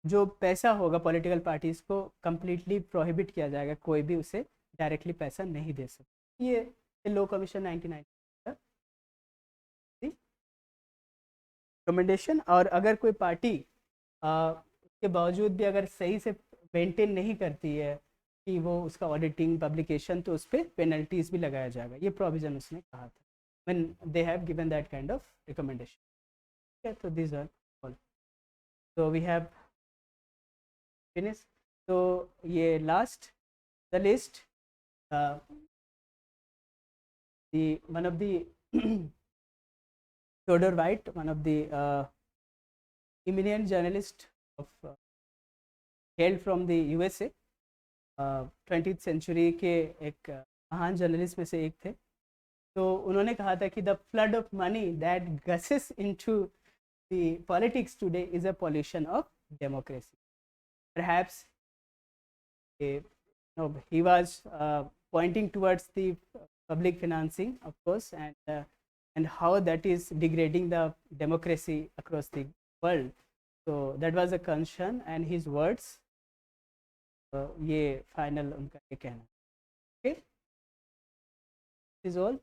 जो पैसा होगा पॉलिटिकल पार्टीज़ को कम्प्लीटली प्रोहिबिट किया जाएगा, कोई भी उसे डायरेक्टली पैसा नहीं दे सकता. ये लो कमीशन 1999 का रिकमेंडेशन. और अगर कोई पार्टी उसके बावजूद भी अगर सही से मेंटेन नहीं करती है कि वो उसका ऑडिटिंग पब्लिकेशन, तो उस पर पेनल्टीज भी लगाया जाएगा. ये प्रोविजन उसने कहा था when they have given that kind of recommendation. तो दिस आर ऑल. तो वी हैव फिनिश. तो ये last the list one of the Theodore White, one of the eminent journalist of hailed from the USA, 20th century के एक महान journalist में से एक थे. तो उन्होंने कहा था कि the flood of money that gushes into the politics today is a pollution of democracy. Perhaps he was pointing towards the public financing, of course, and how that is degrading the democracy across the world. So that was a concern, and his words ये final उनका ये कहना. Okay, this is all.